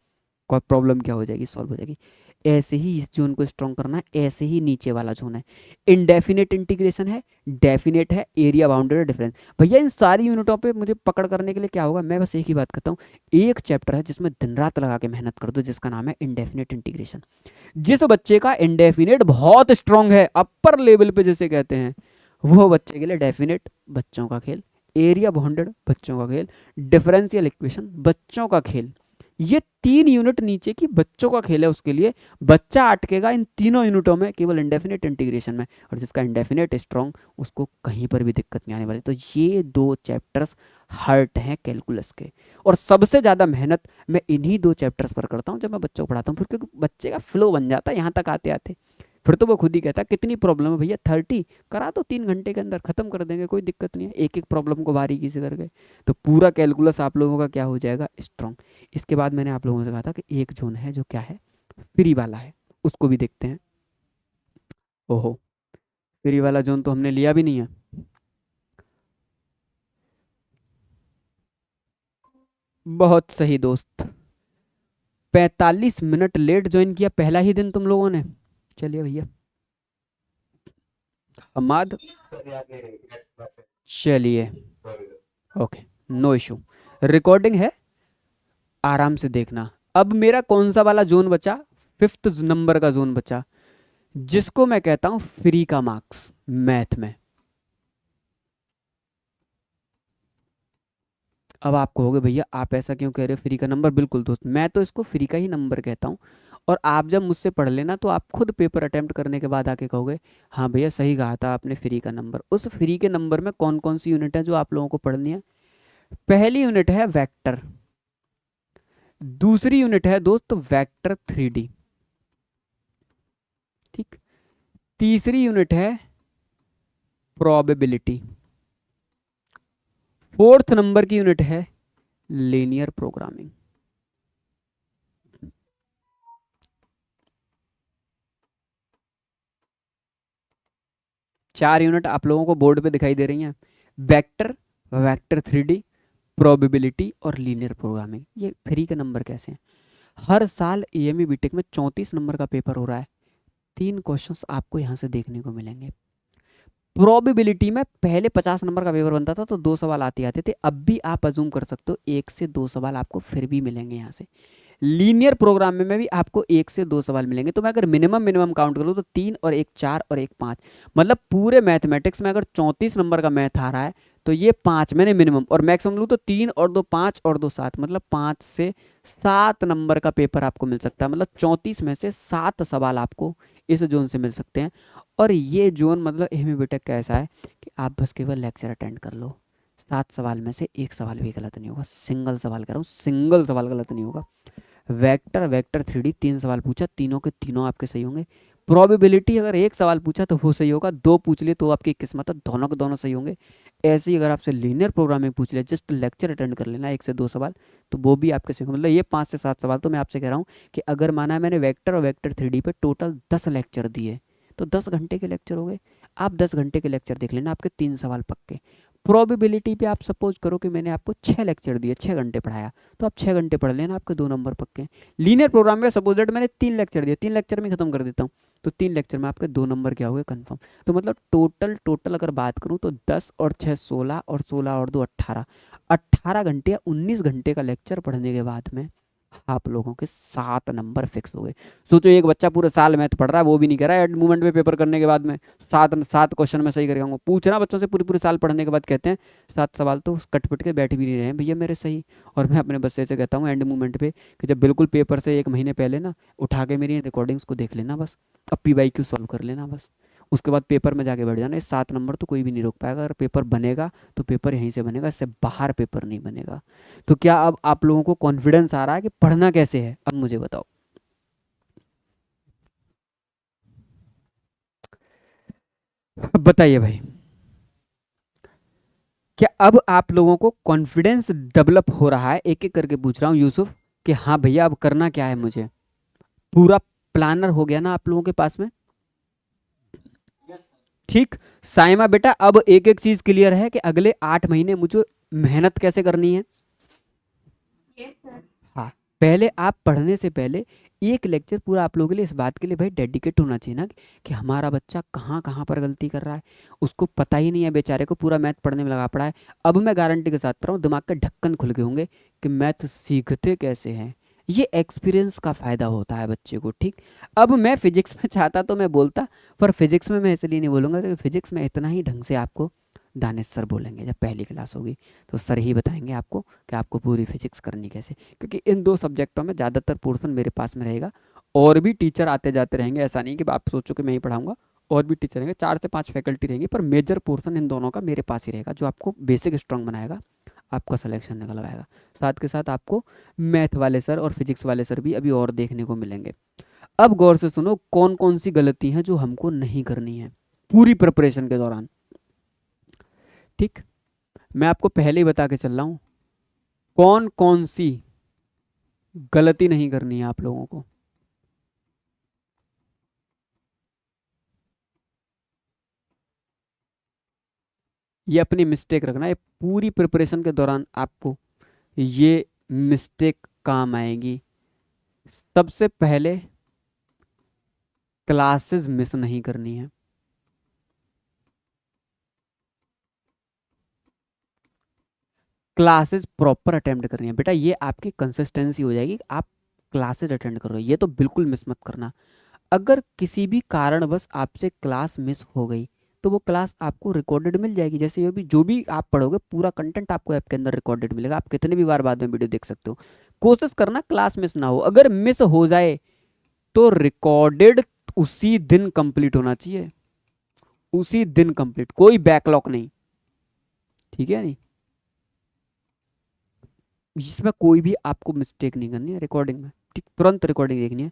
कोई प्रॉब्लम क्या हो जाएगी, सॉल्व हो जाएगी। ऐसे ही इस जोन को स्ट्रॉन्ग करना है, ऐसे ही नीचे वाला जोन है, इनडेफिनेट इंटीग्रेशन है, डेफिनेट है, एरिया बाउंडेड डिफरेंस। भैया इन सारी यूनिटों पे मुझे पकड़ करने के लिए क्या होगा, मैं बस एक ही बात करता हूँ, एक चैप्टर है जिसमें दिन रात लगा के मेहनत कर दो, जिसका नाम है इनडेफिनेट इंटीग्रेशन। जिस बच्चे का इनडेफिनेट बहुत स्ट्रांग है, अपर लेवल पे जैसे कहते हैं, वो बच्चे के लिए डेफिनेट बच्चों का खेल, एरिया बाउंडेड बच्चों का खेल, डिफरेंशियल इक्वेशन बच्चों का खेल, ये 3 यूनिट नीचे की बच्चों का खेल है। उसके लिए बच्चा अटकेगा इन तीनों यूनिटों में, केवल इंडेफिनेट इंटीग्रेशन में, और जिसका इंडेफिनेट स्ट्रॉन्ग, उसको कहीं पर भी दिक्कत नहीं आने वाली। तो ये 2 चैप्टर्स हार्ट हैं कैलकुलस के, और सबसे ज़्यादा मेहनत मैं इन्हीं 2 चैप्टर्स पर करता हूँ जब मैं बच्चों को पढ़ाता हूँ, फिर क्योंकि बच्चे का फ्लो बन जाता है यहाँ तक आते आते। फिर तो वो खुद ही कहता है कितनी प्रॉब्लम है भैया, 30 करा तो 3 घंटे के अंदर खत्म कर देंगे, कोई दिक्कत नहीं है, एक एक प्रॉब्लम को बारीकी से करके। तो पूरा कैलकुलस आप लोगों का क्या हो जाएगा, स्ट्रॉन्ग। इसके बाद मैंने आप लोगों से कहा था कि एक जोन है जो क्या है, फ्री वाला है, उसको भी देखते हैं। ओहो, फ्री वाला जोन तो हमने लिया भी नहीं है। बहुत सही दोस्त, 45 मिनट लेट ज्वाइन किया पहला ही दिन तुम लोगों ने। चलिए भैया हमाद, चलिए ओके, नो इशू, रिकॉर्डिंग है, आराम से देखना। अब मेरा कौन सा वाला जोन बचा, 5th नंबर का जोन बचा, जिसको मैं कहता हूं फ्री का मार्क्स मैथ में। अब आप कहोगे भैया आप ऐसा क्यों कह रहे हो, फ्री का नंबर, बिल्कुल दोस्त, मैं तो इसको फ्री का ही नंबर कहता हूँ। और आप जब मुझसे पढ़ लेना तो आप खुद पेपर अटेम्प्ट करने के बाद आके कहोगे हाँ भैया सही कहा था आपने, फ्री का नंबर। उस फ्री के नंबर में कौन कौन सी यूनिट है जो आप लोगों को पढ़नी है। पहली यूनिट है वेक्टर, दूसरी यूनिट है दोस्त वेक्टर 3D, ठीक, तीसरी यूनिट है प्रोबेबिलिटी, फोर्थ नंबर की यूनिट है लीनियर प्रोग्रामिंग। चार यूनिट आप लोगों को बोर्ड पे दिखाई दे रही हैं, वेक्टर, वेक्टर 3D, प्रोबेबिलिटी और लीनियर प्रोग्रामिंग। ये फ्री के नंबर कैसे हैं, हर साल एएमई बीटेक में 34 नंबर का पेपर हो रहा है, 3 क्वेश्चंस आपको यहाँ से देखने को मिलेंगे। प्रोबेबिलिटी में पहले 50 नंबर का पेपर बनता था तो 2 सवाल आते आते थे, अब भी आप अजूम कर सकते हो 1 से 2 सवाल आपको फिर भी मिलेंगे यहाँ से। लीनियर प्रोग्रामिंग में भी आपको 1 से 2 सवाल मिलेंगे। तो मैं अगर मिनिमम मिनिमम काउंट करूँ तो 3 और 1 4 और 1 5, मतलब पूरे मैथमेटिक्स में अगर 34 नंबर का मैथ आ रहा है तो ये 5 मैंने मिनिमम, और मैक्सिमम लूँ तो 3 और 2 5 और 2 7, मतलब 5 से 7 नंबर का पेपर आपको मिल सकता है। मतलब 34 में से 7 सवाल आपको इस जोन से मिल सकते हैं। और ये जोन मतलब एमए बीटेक का ऐसा है कि आप बस केवल लेक्चर अटेंड कर लो, 7 सवाल में से 1 सवाल भी गलत नहीं होगा, सिंगल सवाल कह रहा हूँ, सिंगल सवाल गलत नहीं होगा। वेक्टर, वेक्टर 3D 3 सवाल पूछा, तीनों के तीनों आपके सही होंगे। प्रोबेबिलिटी अगर 1 सवाल पूछा तो वो सही होगा, 2 पूछ लिए तो आपकी किस्मत है, दोनों के दोनों सही होंगे। ऐसे ही अगर आपसे लीनियर प्रोग्रामिंग पूछ लिया, जस्ट लेक्चर अटेंड कर लेना 1 से 2 सवाल, तो वो भी आपके सही होंगे। मतलब ये 5 से 7 सवाल तो मैं आपसे कह रहा हूँ कि अगर माना है मैंने वेक्टर और वेक्टर 3D पे टोटल 10 लेक्चर दिए तो 10 घंटे के लेक्चर हो गए। आप 10 घंटे के लेक्चर देख लेना, आपके 3 सवाल पक्के। प्रोबेबिलिटी पे आप सपोज करो कि मैंने आपको 6 लेक्चर दिए, 6 घंटे पढ़ाया, तो आप 6 घंटे पढ़ लेना, आपके 2 नंबर पक्के। लीनियर प्रोग्राम में सपोज दैट मैंने 3 लेक्चर दिए, 3 लेक्चर में खत्म कर देता हूँ, तो 3 लेक्चर में आपके 2 नंबर क्या हो गए कन्फर्म। तो मतलब टोटल अगर बात करूँ तो 10 और 6 16 और 16 और 2 18, 18 घंटे या 19 घंटे का लेक्चर पढ़ने के बाद में आप लोगों के 7 नंबर फिक्स हो गए। सोचो एक बच्चा पूरे साल मैथ पढ़ रहा है, वो भी नहीं कर रहा है, एंड मोमेंट में पेपर करने के बाद में 7 क्वेश्चन में सही करेगा। पूछना बच्चों से पूरी पूरी साल पढ़ने के बाद कहते हैं 7 सवाल तो कट पिट के बैठ भी नहीं रहे हैं भैया मेरे सही। और मैं अपने बच्चे से कहता हूँ एंड मोमेंट पे कि जब बिल्कुल पेपर से 1 महीने पहले ना उठा के मेरी रिकॉर्डिंग्स को देख लेना बस, अब PYQ सॉल्व कर लेना बस, उसके बाद पेपर में जाके बैठ जाना। ये 7 नंबर तो कोई भी नहीं रोक पाएगा। अगर पेपर बनेगा तो पेपर यहीं से बनेगा, इससे बाहर पेपर नहीं बनेगा। तो क्या अब आप लोगों को कॉन्फिडेंस आ रहा है कि पढ़ना कैसे है? अब मुझे बताओ। अब बताइए भाई, क्या अब आप लोगों को कॉन्फिडेंस डेवलप हो रहा है? एक एक करके पूछ रहा हूँ यूसुफ कि हाँ भैया अब करना क्या है मुझे। पूरा प्लानर हो गया ना आप लोगों के पास में? ठीक। साइमा बेटा अब एक एक चीज क्लियर है कि अगले 8 महीने मुझे मेहनत कैसे करनी है? हाँ। पहले आप पढ़ने से पहले एक लेक्चर पूरा आप लोगों के लिए इस बात के लिए भाई डेडिकेट होना चाहिए ना कि हमारा बच्चा कहाँ कहाँ पर गलती कर रहा है। उसको पता ही नहीं है बेचारे को, पूरा मैथ पढ़ने में लगा पड़ा है। अब मैं गारंटी के साथ कह रहा हूँ दिमाग के ढक्कन खुल गए होंगे कि मैथ सीखते कैसे हैं। ये एक्सपीरियंस का फ़ायदा होता है बच्चे को। ठीक। अब मैं फिजिक्स में चाहता तो मैं बोलता, पर फिजिक्स में मैं इसलिए नहीं बोलूँगा क्योंकि फिजिक्स में इतना ही ढंग से आपको दानिश सर बोलेंगे जब पहली क्लास होगी, तो सर ही बताएंगे आपको कि आपको पूरी फिजिक्स करनी कैसे। क्योंकि इन 2 सब्जेक्टों में ज़्यादातर पोर्शन मेरे पास में रहेगा। और भी टीचर आते जाते रहेंगे, ऐसा नहीं कि आप सोचो कि मैं ही पढ़ाऊंगा। और भी टीचर रहेंगे, 4 से 5 फैकल्टी रहेंगी, पर मेजर पोर्शन इन दोनों का मेरे पास ही रहेगा, जो आपको बेसिक स्ट्रांग बनाएगा, आपका सिलेक्शन निकलवाएगा। साथ के साथ आपको मैथ वाले सर और फिजिक्स वाले सर भी अभी और देखने को मिलेंगे। अब गौर से सुनो कौन कौन सी गलती हैं जो हमको नहीं करनी है पूरी प्रिपरेशन के दौरान। ठीक। मैं आपको पहले ही बता के चल रहा हूँ कौन कौन सी गलती नहीं करनी है आप लोगों को। ये अपनी मिस्टेक रखना है पूरी प्रिपरेशन के दौरान, आपको ये मिस्टेक काम आएगी। सबसे पहले क्लासेस मिस नहीं करनी है। क्लासेस प्रॉपर अटेम्प्ट करनी है बेटा, ये आपकी कंसिस्टेंसी हो जाएगी। आप क्लासेस अटेंड कर रहे हो, ये तो बिल्कुल मिस मत करना। अगर किसी भी कारणवश आपसे क्लास मिस हो गई तो वो क्लास आपको रिकॉर्डेड मिल जाएगी। जैसे जो भी आप पढ़ोगे पूरा कंटेंट आपको ऐप के अंदर रिकॉर्डेड मिलेगा, आप कितने भी बार बाद में वीडियो देख सकते हो। कोशिश करना क्लास मिस ना हो। अगर मिस हो जाए तो रिकॉर्डेड उसी दिन कंप्लीट होना चाहिए, उसी दिन कंप्लीट, कोई बैकलॉग नहीं। ठीक है नहीं, इसमें कोई भी आपको मिस्टेक नहीं करनी है रिकॉर्डिंग में। ठीक, तुरंत रिकॉर्डिंग देखनी है।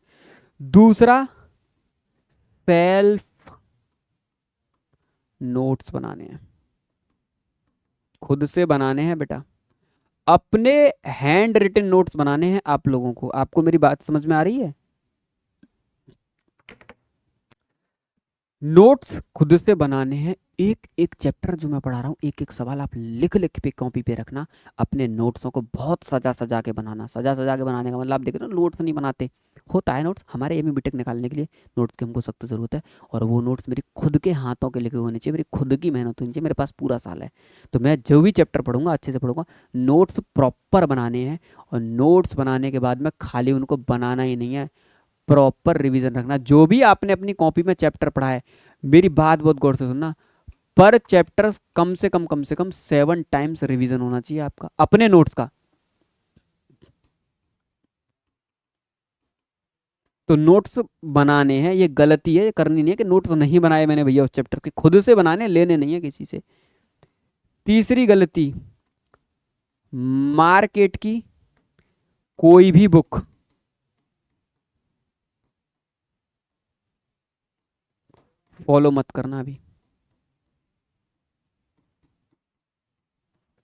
दूसरा, सेल्फ नोट्स बनाने हैं, खुद से बनाने हैं बेटा। अपने हैंड रिटन नोट्स बनाने हैं आप लोगों को। आपको मेरी बात समझ में आ रही है? नोट्स खुद से बनाने हैं। एक एक चैप्टर जो मैं पढ़ा रहा हूँ, एक एक सवाल आप लिख लिख पे कॉपी पे रखना। अपने नोट्सों को बहुत सजा सजा के बनाना। सजा सजा के बनाने का मतलब आप देख रहे हो नोट्स नहीं बनाते, होता है नोट्स। हमारे एमए बीटेक निकालने के लिए नोट्स की हमको सख्त ज़रूरत है। और वो नोट्स मेरी खुद के हाथों के लिखे होने चाहिए, मेरी खुद की मेहनत होनी चाहिए। मेरे पास पूरा साल है, तो मैं जो भी चैप्टर पढ़ूंगा अच्छे से पढ़ूंगा। नोट्स प्रॉपर बनाने हैं, और नोट्स बनाने के बाद में खाली उनको बनाना ही नहीं है, प्रॉपर रिवीजन रखना। जो भी आपने अपनी कॉपी में चैप्टर पढ़ा है, मेरी बात बहुत गौर से सुनना, पर चैप्टर कम से कम 7 टाइम्स रिवीजन होना चाहिए आपका अपने नोट्स का। तो नोट्स बनाने हैं, ये गलती है, ये करनी नहीं है कि नोट्स नहीं बनाए मैंने भैया उस चैप्टर के, खुद से बनाने, लेने नहीं है किसी से। तीसरी गलती, मार्केट की कोई भी बुक फॉलो मत करना। अभी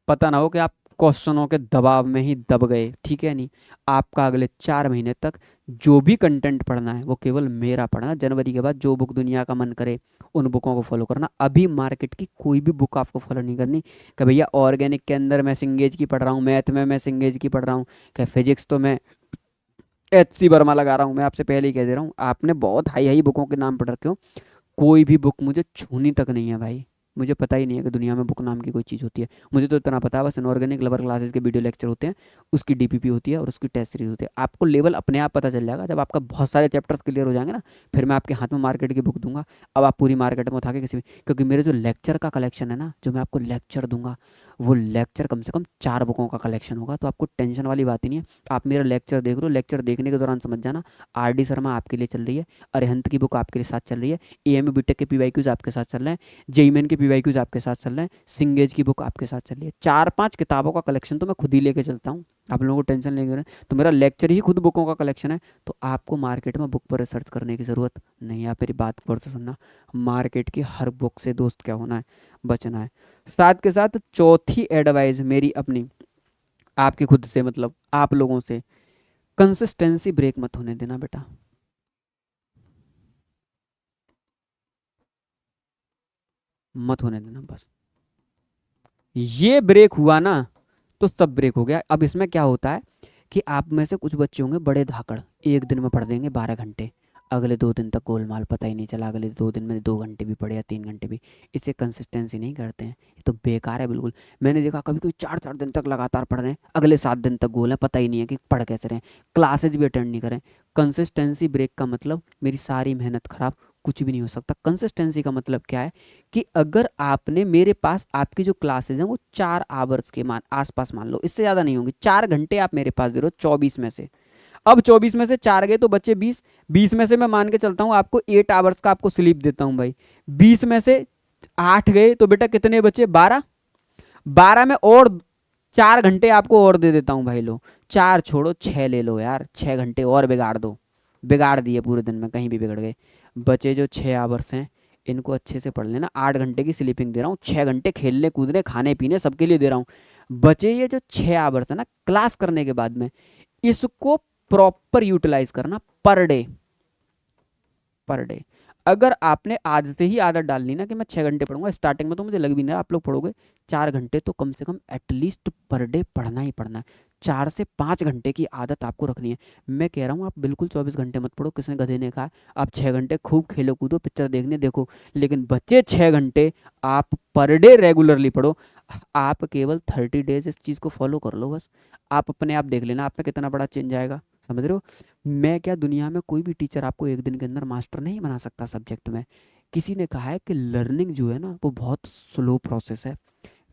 पता ना हो कि आप क्वेश्चनों के दबाव में ही दब गए। ठीक है नहीं, आपका अगले 4 महीने तक जो भी कंटेंट पढ़ना है वो केवल मेरा पढ़ना। जनवरी के बाद जो बुक दुनिया का मन करे उन बुकों को फॉलो करना। अभी मार्केट की कोई भी बुक आपको फॉलो नहीं करनी कि भैया ऑर्गेनिक के अंदर मैं सिंगेज की पढ़ रहा हूँ, मैथ में मैं सिंगेज की पढ़ रहा हूँ, क्या फिजिक्स तो मैं HC वर्मा लगा रहा हूँ। मैं आपसे पहले ही कह दे रहा हूँ, आपने बहुत हाई हाई बुकों के नाम पढ़ रखे हो, कोई भी बुक मुझे छूनी तक नहीं है भाई। मुझे पता ही नहीं है कि दुनिया में बुक नाम की कोई चीज़ होती है। मुझे तो इतना पता है बस इनऑर्गेनिक लवर क्लासेस के वीडियो लेक्चर होते हैं, उसकी डीपीपी होती है और उसकी टेस्ट सीरीज होती है। आपको लेवल अपने आप पता चल जाएगा जब आपका बहुत सारे चैप्टर्स क्लियर हो जाएंगे ना, फिर मैं आपके हाथ में मार्केट की बुक दूंगा। अब आप पूरी मार्केट में उठा के किसी भी, क्योंकि मेरे जो लेक्चर का कलेक्शन है ना, जो मैं आपको लेक्चर दूंगा, वो लेक्चर कम से कम 4 बुकों का कलेक्शन होगा, तो आपको टेंशन वाली बात ही नहीं है। आप मेरा लेक्चर देख रहे हो, लेक्चर देखने के दौरान समझ जाना आर डी शर्मा आपके लिए चल रही है, अरिहंत की बुक आपके लिए साथ चल रही है, एएमयू बीटेक के पीवाईक्यूज आपके साथ चल रहे हैं, जेईई मेन के पीवाईक्यूज आपके साथ चल रहे हैं, सिंगेज की बुक आपके साथ चल रही है। 4-5 किताबों का कलेक्शन तो मैं खुद ही लेके चलता हूँ, आप लोगों को टेंशन नहीं लेंगे। तो मेरा लेक्चर ही खुद बुकों का कलेक्शन है, तो आपको मार्केट में बुक पर रिसर्च करने की ज़रूरत नहीं है। आप मेरी बात गौर से सुनना, मार्केट की हर बुक से दोस्त क्या होना है, बचना है। साथ के साथ चौथी एडवाइस मेरी अपनी आपकी खुद से, मतलब आप लोगों से, कंसिस्टेंसी ब्रेक मत होने देना बेटा, मत होने देना बस। ये ब्रेक हुआ ना तो सब ब्रेक हो गया। अब इसमें क्या होता है कि आप में से कुछ बच्चे होंगे बड़े धाकड़, एक दिन में पढ़ देंगे 12 घंटे, अगले 2 दिन तक गोलमाल, पता ही नहीं चला, अगले 2 दिन में 2 घंटे भी पढ़े या 3 घंटे भी। इसे कंसिस्टेंसी नहीं करते हैं, ये तो बेकार है बिल्कुल। मैंने देखा कभी कोई 4-4 दिन तक लगातार पढ़ रहे हैं, अगले 7 दिन तक गोल है, पता ही नहीं है कि पढ़ कैसे रहे हैं, क्लासेज भी अटेंड नहीं करें। कंसिस्टेंसी ब्रेक का मतलब मेरी सारी मेहनत खराब, कुछ भी नहीं हो सकता। कंसिस्टेंसी का मतलब क्या है कि अगर आपने मेरे पास, आपकी जो क्लासेज हैं वो 4 आवर्स के आसपास मान लो, इससे ज़्यादा नहीं होंगी, 4 घंटे आप मेरे पास दे रहे हो 24 में से। अब 24 में से 4 गए तो बच्चे 20, 20 में से मैं मान के चलता हूँ आपको 8 आवर्स का आपको स्लीप देता हूँ भाई, 20 में से 8 गए तो बेटा कितने बचे, 12। 12 में और 4 घंटे आपको और दे देता हूँ भाई, लो 4 छोड़ो 6 ले लो यार, 6 घंटे और बिगाड़ दो, बिगाड़ दिए पूरे दिन में, कहीं भी बिगड़ गए। बचे जो 6 आवर्स हैं, इनको अच्छे से पढ़ लेना। 8 घंटे की स्लीपिंग दे रहा हूँ, 6 घंटे खेलने कूदने खाने पीने सबके लिए दे रहा हूँ। बचे ये जो 6 आवर्स है ना क्लास करने के बाद में, इसको प्रॉपर यूटिलाइज करना पर डे, पर डे। अगर आपने आज से ही आदत डाल ली ना कि मैं 6 घंटे पढ़ूंगा, स्टार्टिंग में तो मुझे लग भी नहीं रहा आप लोग पढ़ोगे, 4 घंटे तो कम से कम एटलीस्ट पर डे पढ़ना ही पढ़ना है। 4 से 5 घंटे की आदत आपको रखनी है। मैं कह रहा हूँ आप बिल्कुल 24 घंटे मत पढ़ो, किसने गधे ने कहा। आप 6 घंटे खूब खेलो कूदो, पिक्चर देखने देखो, लेकिन बचे 6 घंटे आप पर डे रेगुलरली पढ़ो। आप केवल 30 डेज इस चीज़ को फॉलो कर लो बस, आप अपने आप देख लेना आप में कितना बड़ा चेंज आएगा। समझ रहे हो? मैं क्या, दुनिया में कोई भी टीचर आपको एक दिन के अंदर मास्टर नहीं बना सकता सब्जेक्ट में। किसी ने कहा है कि लर्निंग जो है ना वो बहुत स्लो प्रोसेस है।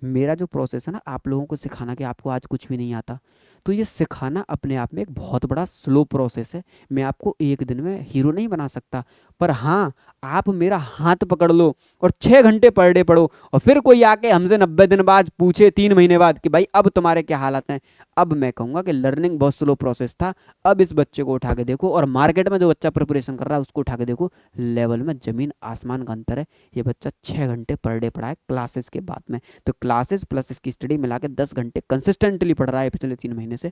मेरा जो प्रोसेस है ना आप लोगों को सिखाना, कि आपको आज कुछ भी नहीं आता, तो ये सिखाना अपने आप में एक बहुत बड़ा स्लो प्रोसेस है। मैं आपको एक दिन में हीरो नहीं बना सकता, पर हाँ आप मेरा हाथ पकड़ लो और 6 घंटे पर डे पढ़ो, और फिर कोई आके हमसे 90 दिन बाद पूछे, 3 महीने बाद, कि भाई अब तुम्हारे क्या हालात हैं, अब मैं कहूँगा कि लर्निंग बहुत स्लो प्रोसेस था। अब इस बच्चे को उठा के देखो, और मार्केट में जो बच्चा प्रिपरेशन कर रहा है उसको उठा के देखो, लेवल में ज़मीन आसमान का अंतर है। ये बच्चा 6 घंटे पर डे पढ़ा है क्लासेस के बाद में, तो क्लासेस प्लस इसकी स्टडी मिला के 10 घंटे कंसिस्टेंटली पढ़ रहा है पिछले 3 महीने से।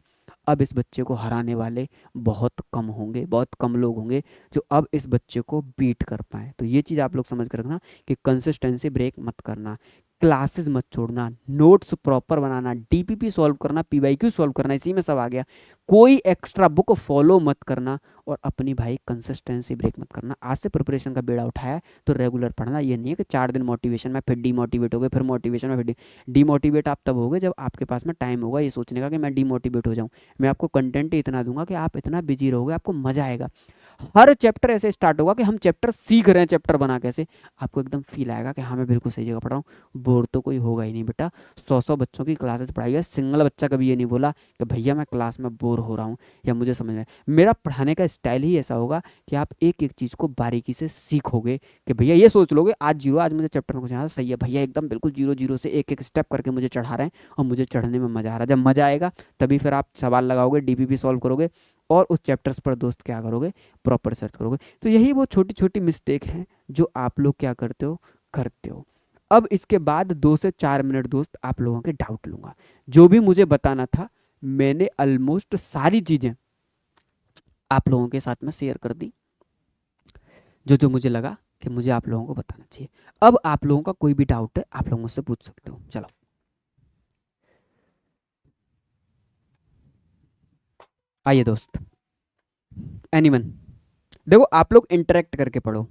अब इस बच्चे को हराने वाले बहुत कम होंगे, बहुत कम लोग होंगे जो अब इस बच्चे को बीट कर पाए। तो ये चीज़ आप लोग समझ कर रखना कि कंसिस्टेंसी ब्रेक मत करना, क्लासेस मत छोड़ना, नोट्स प्रॉपर बनाना, डीपीपी सॉल्व करना, पीवाईक्यू सॉल्व करना, इसी में सब आ गया। कोई एक्स्ट्रा बुक फॉलो मत करना, और अपनी भाई कंसिस्टेंसी ब्रेक मत करना। आज से प्रिपरेशन का बेड़ा उठाया है तो रेगुलर पढ़ना। ये नहीं है कि 4 दिन मोटिवेशन में, फिर डीमोटिवेट हो गए, फिर मोटिवेशन में, फिर डीमोटिवेट आप तब हो गए जब आपके पास में टाइम होगा ये सोचने का कि मैं डीमोटिवेट हो जाऊँ। मैं आपको कंटेंट ही इतना दूंगा कि आप इतना बिजी रहोगे, आपको मजा आएगा। हर चैप्टर ऐसे स्टार्ट होगा कि हम चैप्टर सीख रहे हैं, चैप्टर बना कैसे, आपको एकदम फील आएगा कि हाँ मैं बिल्कुल सही जगह पढ़ रहा हूँ। बोर तो कोई होगा ही नहीं बेटा, 100-100 बच्चों की क्लासेस पढ़ाई है, सिंगल बच्चा कभी ये नहीं बोला कि भैया मैं क्लास में बोर हो रहा हूँ या मुझे समझ में। मेरा पढ़ाने का स्टाइल ही ऐसा होगा कि आप एक एक चीज़ को बारीकी से सीखोगे, कि भैया ये सोच लोगे आज जीरो, आज मुझे चैप्टर में कुछ आना सही है, भैया एकदम बिल्कुल जीरो जीरो से एक एक स्टेप करके मुझे चढ़ा रहे हैं और मुझे चढ़ने में मज़ा आ रहा है। जब मज़ा आएगा तभी फिर आप सवाल लगाओगे, डीपीपी सॉल्व करोगे, और उस चैप्टर्स पर दोस्त क्या करोगे, प्रॉपर सर्च करोगे। तो यही वो छोटी छोटी मिस्टेक हैं जो आप लोग क्या करते हो। अब इसके बाद 2 से 4 मिनट दोस्त आप लोगों के डाउट लूंगा। जो भी मुझे बताना था मैंने ऑलमोस्ट सारी चीज़ें आप लोगों के साथ में शेयर कर दी, जो जो मुझे लगा कि मुझे आप लोगों को बताना चाहिए। अब आप लोगों का कोई भी डाउट है आप लोग मुझसे पूछ सकते हो। चलो आइए दोस्त, एनीवन, देखो आप लोग इंटरेक्ट करके पढ़ो।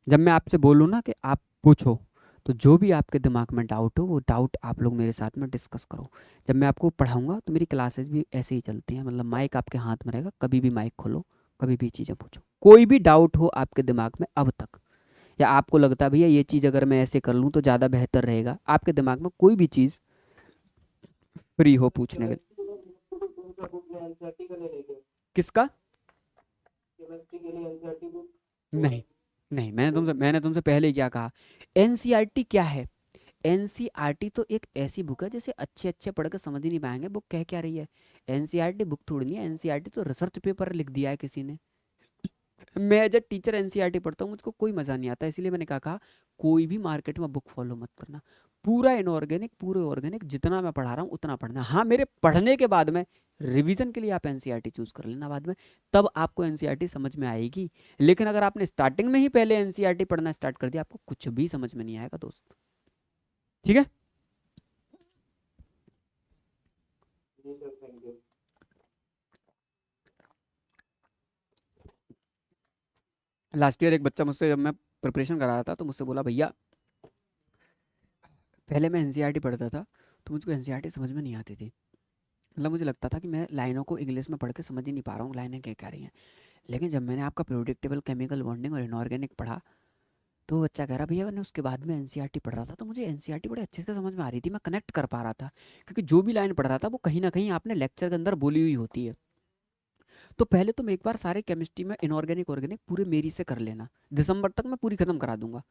जब मैं आपसे बोलूँ ना कि आप पूछो, तो जो भी आपके दिमाग में डाउट हो वो डाउट आप लोग मेरे साथ में डिस्कस करो। जब मैं आपको पढ़ाऊंगा तो मेरी क्लासेस भी ऐसे ही चलती हैं, मतलब माइक आपके हाथ में रहेगा, कभी भी माइक खोलो, कभी भी चीज़ें पूछो, कोई भी डाउट हो आपके दिमाग में अब तक, या आपको लगता है भैया ये चीज़ अगर मैं ऐसे कर लूँ तो ज़्यादा बेहतर रहेगा, आपके दिमाग में कोई भी चीज़ फ्री हो पूछने के लिए। किसका? नहीं, नहीं, मैंने तुमसे पहले क्या कहा? एनसीईआरटी क्या है? एनसीईआरटी तो एक ऐसी बुक है जिसे अच्छे अच्छे पढ़ के समझ ही नहीं पाएंगे बुक कह क्या रही है। एनसीईआरटी बुक थोड़ी नहीं है, एनसीईआरटी तो रिसर्च पेपर लिख दिया है किसी ने। मैं एज ए टीचर एनसीईआरटी पढ़ता हूँ, मुझको कोई मज़ा नहीं आता, इसलिए मैंने कहा कोई भी मार्केट में बुक फॉलो मत करना, पूरा इनऑर्गेनिक, पूरे ऑर्गेनिक, जितना मैं पढ़ा रहा हूँ उतना पढ़ना। हाँ, मेरे पढ़ने के बाद में रिवीजन के लिए आप एनसीईआरटी चूज कर लेना बाद में, तब आपको एनसीईआरटी समझ में आएगी। लेकिन अगर आपने स्टार्टिंग में ही पहले एनसीईआरटी पढ़ना स्टार्ट कर दिया, आपको कुछ भी समझ में नहीं आएगा दोस्त। ठीक है? लास्ट ईयर एक बच्चा मुझसे, जब मैं प्रिपरेशन करा रहा था, तो मुझसे बोला भैया पहले मैं एनसीईआरटी पढ़ता था तो मुझको एनसीईआरटी समझ में नहीं आती थी, मतलब मुझे लगता था कि मैं लाइनों को इंग्लिश में पढ़ के समझ ही नहीं पा रहा हूँ लाइनें क्या कह रही हैं। लेकिन जब मैंने आपका प्रोडिक्टेबल केमिकल बॉन्डिंग और इनऑर्गेनिक पढ़ा, तो वो बच्चा कह रहा भैया मैंने उसके बाद में एनसीईआरटी पढ़ रहा था तो मुझे एनसीईआरटी बड़े अच्छे से समझ में आ रही थी, मैं कनेक्ट कर पा रहा था, क्योंकि जो भी लाइन पढ़ रहा था वो कहीं ना कहीं आपने लेक्चर के अंदर बोली हुई होती है। तो पहले तुम एक बार सारे केमिस्ट्री में इनऑर्गेनिक ऑर्गेनिक पूरे मेरी से कर लेना, दिसंबर तक मैं पूरी खत्म करा दूंगा।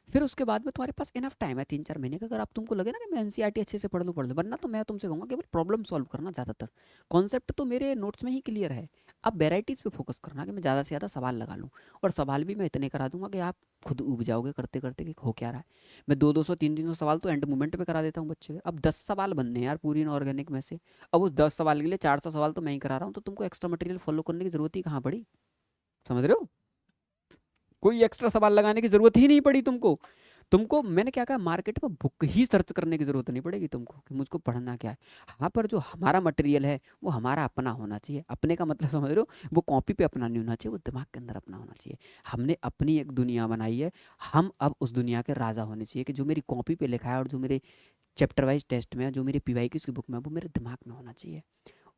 फिर उसके बाद में तुम्हारे पास इनफ टाइम है 3-4 महीने का, अगर आप तुमको लगे ना कि मैं एनसीईआरटी अच्छे से पढ़ लूँ, वरना तो मैं तुमसे कहूँगा केवल प्रॉब्लम सॉल्व करना ज़्यादातर, कॉन्सेप्ट तो मेरे नोट्स में ही क्लियर है। अब वेराइटीज़ पे फोकस करना कि मैं ज़्यादा से ज़्यादा सवाल लगा लूँ, और सवाल भी मैं इतने करा दूंगा कि आप खुद उब जाओगे करते करते कि हो क्या रहा है। मैं 200-300 सवाल तो एंड मोमेंट पे करा देता हूँ बच्चे के। अब 10 सवाल बनने हैं यार पूरी इनऑर्गेनिक में से, अब उस 10 सवाल के लिए 400 सवाल तो मैं ही करा रहा हूँ, तो तुमको एक्स्ट्रा मटेरियल फॉलो करने की जरूरत ही कहाँ पड़ी? समझ रहे हो? कोई एक्स्ट्रा सवाल लगाने की जरूरत ही नहीं पड़ी तुमको। तुमको मैंने क्या कहा, मार्केट में बुक ही सर्च करने की जरूरत नहीं पड़ेगी तुमको कि मुझको पढ़ना क्या है। हाँ, पर जो हमारा मटेरियल है वो हमारा अपना होना चाहिए। अपने का मतलब समझ रहे हो? वो कॉपी पे अपना नहीं होना चाहिए, वो दिमाग के अंदर अपना होना चाहिए। हमने अपनी एक दुनिया बनाई है, हम अब उस दुनिया के राजा होने चाहिए, कि जो मेरी कॉपी पे लिखा है और जो मेरे चैप्टर वाइज टेस्ट में है, जो मेरे पीवाई की बुक में है, वो मेरे दिमाग में होना चाहिए।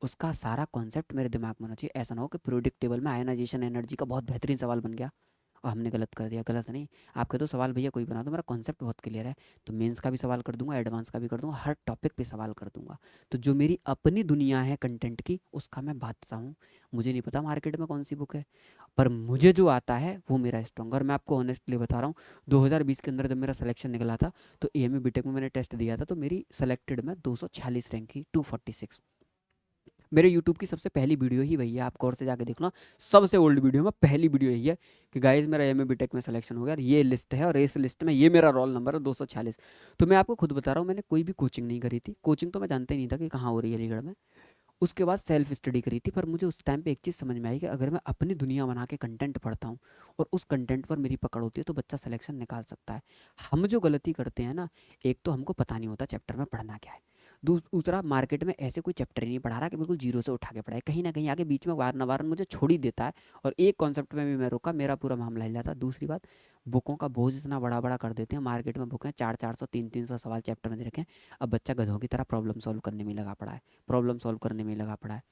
उसका सारा कॉन्सेप्ट मेरे दिमाग में होना चाहिए। ऐसा ना हो कि पीरियोडिक टेबल में आयनाइजेशन एनर्जी का बहुत बेहतरीन सवाल बन गया और हमने गलत कर दिया। गलत नहीं, आपके तो सवाल भैया कोई बना दो, मेरा कॉन्सेप्ट बहुत क्लियर है, तो मेंस का भी सवाल कर दूंगा, एडवांस का भी कर दूंगा, हर टॉपिक पे सवाल कर दूंगा। तो जो मेरी अपनी दुनिया है कंटेंट की, उसका मैं बादशाह हूँ। मुझे नहीं पता मार्केट में कौन सी बुक है, पर मुझे जो आता है वो मेरा स्ट्रॉन्ग। और मैं आपको ऑनेस्टली बता रहा हूँ, 2020 के अंदर जब मेरा सिलेक्शन निकला था, तो एएमए बीटेक में मैंने टेस्ट दिया था, तो मेरी सेलेक्टेड में 246 रैंक की, 246। मेरे यूट्यूब की सबसे पहली वीडियो ही वही है, आप गौर से जाके देखना, सबसे ओल्ड वीडियो में पहली वीडियो यही है कि गाइस मेरा एमए बीटेक में सिलेक्शन हो गया, और ये लिस्ट है, और इस लिस्ट में ये मेरा रोल नंबर है 246। तो मैं आपको खुद बता रहा हूँ, मैंने कोई भी कोचिंग नहीं करी थी, कोचिंग तो मैं जानते ही नहीं था कि कहाँ हो रही है अलीगढ़ में। उसके बाद सेल्फ स्टडी करी थी, पर मुझे उस टाइम पे एक चीज़ समझ में आई कि अगर मैं अपनी दुनिया बना के कंटेंट पढ़ता हूँ और उस कंटेंट पर मेरी पकड़ होती है, तो बच्चा सिलेक्शन निकाल सकता है। हम जो गलती करते हैं ना, एक तो हमको पता नहीं होता चैप्टर में पढ़ना क्या है, दूसरा मार्केट में ऐसे कोई चैप्टर ही नहीं पढ़ा रहा कि बिल्कुल जीरो से उठा के पढ़ाए, कहीं ना कहीं आगे बीच में वार नवारन मुझे छोड़ ही देता है, और एक कॉन्सेप्ट में भी मैं रुका, मेरा पूरा मामला हिल जाता है। दूसरी बात, बुकों का बोझ इतना बड़ा बड़ा कर देते हैं, मार्केट में बुकें 400-400 300-300 सवाल चैप्टर में दे रखे हैं। अब बच्चा गधों की तरह प्रॉब्लम सॉल्व करने में लगा पड़ा है, प्रॉब्लम सॉल्व करने में लगा पड़ा है।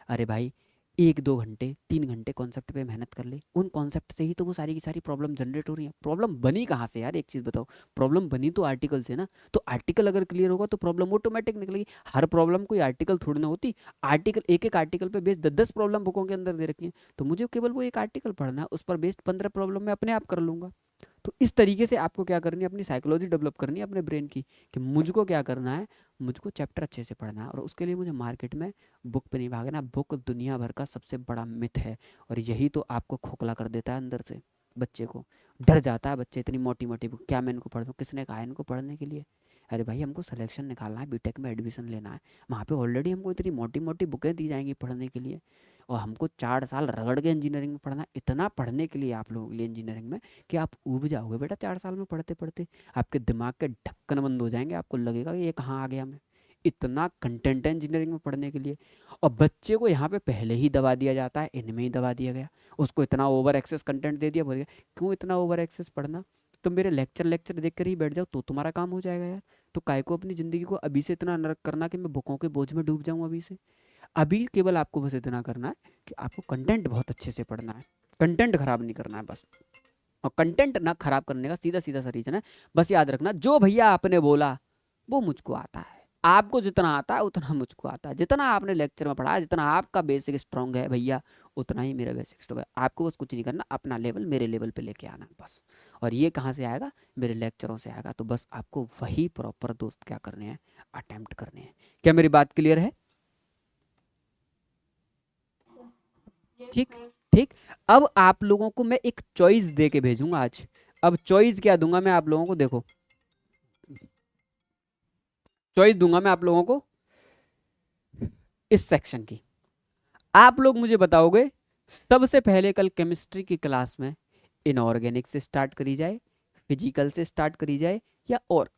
अरे भाई, 1-2 घंटे 3 घंटे कॉन्सेप्ट पे मेहनत कर ले, उन कॉन्सेप्ट से ही तो वो सारी की सारी प्रॉब्लम जनरेट हो रही है। प्रॉब्लम बनी कहाँ से यार, एक चीज़ बताओ? प्रॉब्लम बनी तो आर्टिकल से ना, तो आर्टिकल अगर क्लियर होगा तो प्रॉब्लम ऑटोमेटिक निकलेगी। हर प्रॉब्लम कोई आर्टिकल थोड़ी ना होती, आर्टिकल एक एक आर्टिकल पे बेस्ड 10-10 प्रॉब्लम बुकों के अंदर दे रखी है, तो मुझे केवल वो एक आर्टिकल पढ़ना है, उस पर बेस्ड 15 प्रॉब्लम मैं अपने आप कर लूंगा। तो इस तरीके से आपको क्या करनी है, अपनी साइकोलॉजी डेवलप करनी है अपने ब्रेन की, कि मुझको क्या करना है, मुझको चैप्टर अच्छे से पढ़ना है, और उसके लिए मुझे मार्केट में बुक पे नहीं भागना। बुक दुनिया भर का सबसे बड़ा मिथ है, और यही तो आपको खोखला कर देता है अंदर से। बच्चे को डर जाता है, बच्चे इतनी मोटी मोटी बुक क्या मैं इनको पढ़ दूँ, किसने कहा है इनको पढ़ने के लिए? अरे भाई, हमको सिलेक्शन निकालना है, बीटेक में एडमिशन लेना है, वहाँ पे ऑलरेडी हमको इतनी मोटी मोटी बुकें दी जाएंगी पढ़ने के लिए, और हमको 4 साल रगड़ के इंजीनियरिंग में पढ़ना है। इतना पढ़ने के लिए आप लोगों के लिए इंजीनियरिंग में, कि आप ऊब जाओगे बेटा 4 साल में पढ़ते पढ़ते, आपके दिमाग के ढक्कन बंद हो जाएंगे, आपको लगेगा कि ये कहाँ आ गया मैं। इतना कंटेंट है इंजीनियरिंग में पढ़ने के लिए, और बच्चे को यहाँ पे पहले ही दबा दिया जाता है, इनमें ही दबा दिया गया, उसको इतना ओवर एक्सेस कंटेंट दे दिया, बोल गया क्यों इतना ओवर एक्सेस पढ़ना? तुम मेरे लेक्चर देख कर ही बैठ जाओ तो तुम्हारा काम हो जाएगा यार। तो काय को अपनी ज़िंदगी को अभी से इतना नरक करना कि मैं बुकों के बोझ में डूब जाऊँ अभी से। अभी केवल आपको बस इतना करना है कि आपको कंटेंट बहुत अच्छे से पढ़ना है, कंटेंट खराब नहीं करना है बस। और कंटेंट ना खराब करने का सीधा सीधा सा रीजन है, बस याद रखना जो भैया आपने बोला वो मुझको आता है। आपको जितना आता है उतना मुझको आता है। जितना आपने लेक्चर में पढ़ा है, जितना आपका बेसिक स्ट्रांग है भैया, उतना ही मेरा बेसिक स्ट्रांग है। आपको बस कुछ नहीं करना, अपना लेवल मेरे लेवल पे लेके आना है बस। और ये कहाँ से आएगा? मेरे लेक्चरों से आएगा। तो बस आपको वही प्रॉपर दोस्त क्या करने हैं, अटेम्प्ट करने हैं। क्या मेरी बात क्लियर है? ठीक ठीक। अब आप लोगों को मैं एक चॉइस दे के भेजूंगा आज। अब चॉइस क्या दूंगा मैं आप लोगों को, देखो चॉइस दूंगा मैं आप लोगों को इस सेक्शन की। आप लोग मुझे बताओगे सबसे पहले कल केमिस्ट्री की क्लास में इनऑर्गेनिक से स्टार्ट करी जाए, फिजिकल से स्टार्ट करी जाए, या और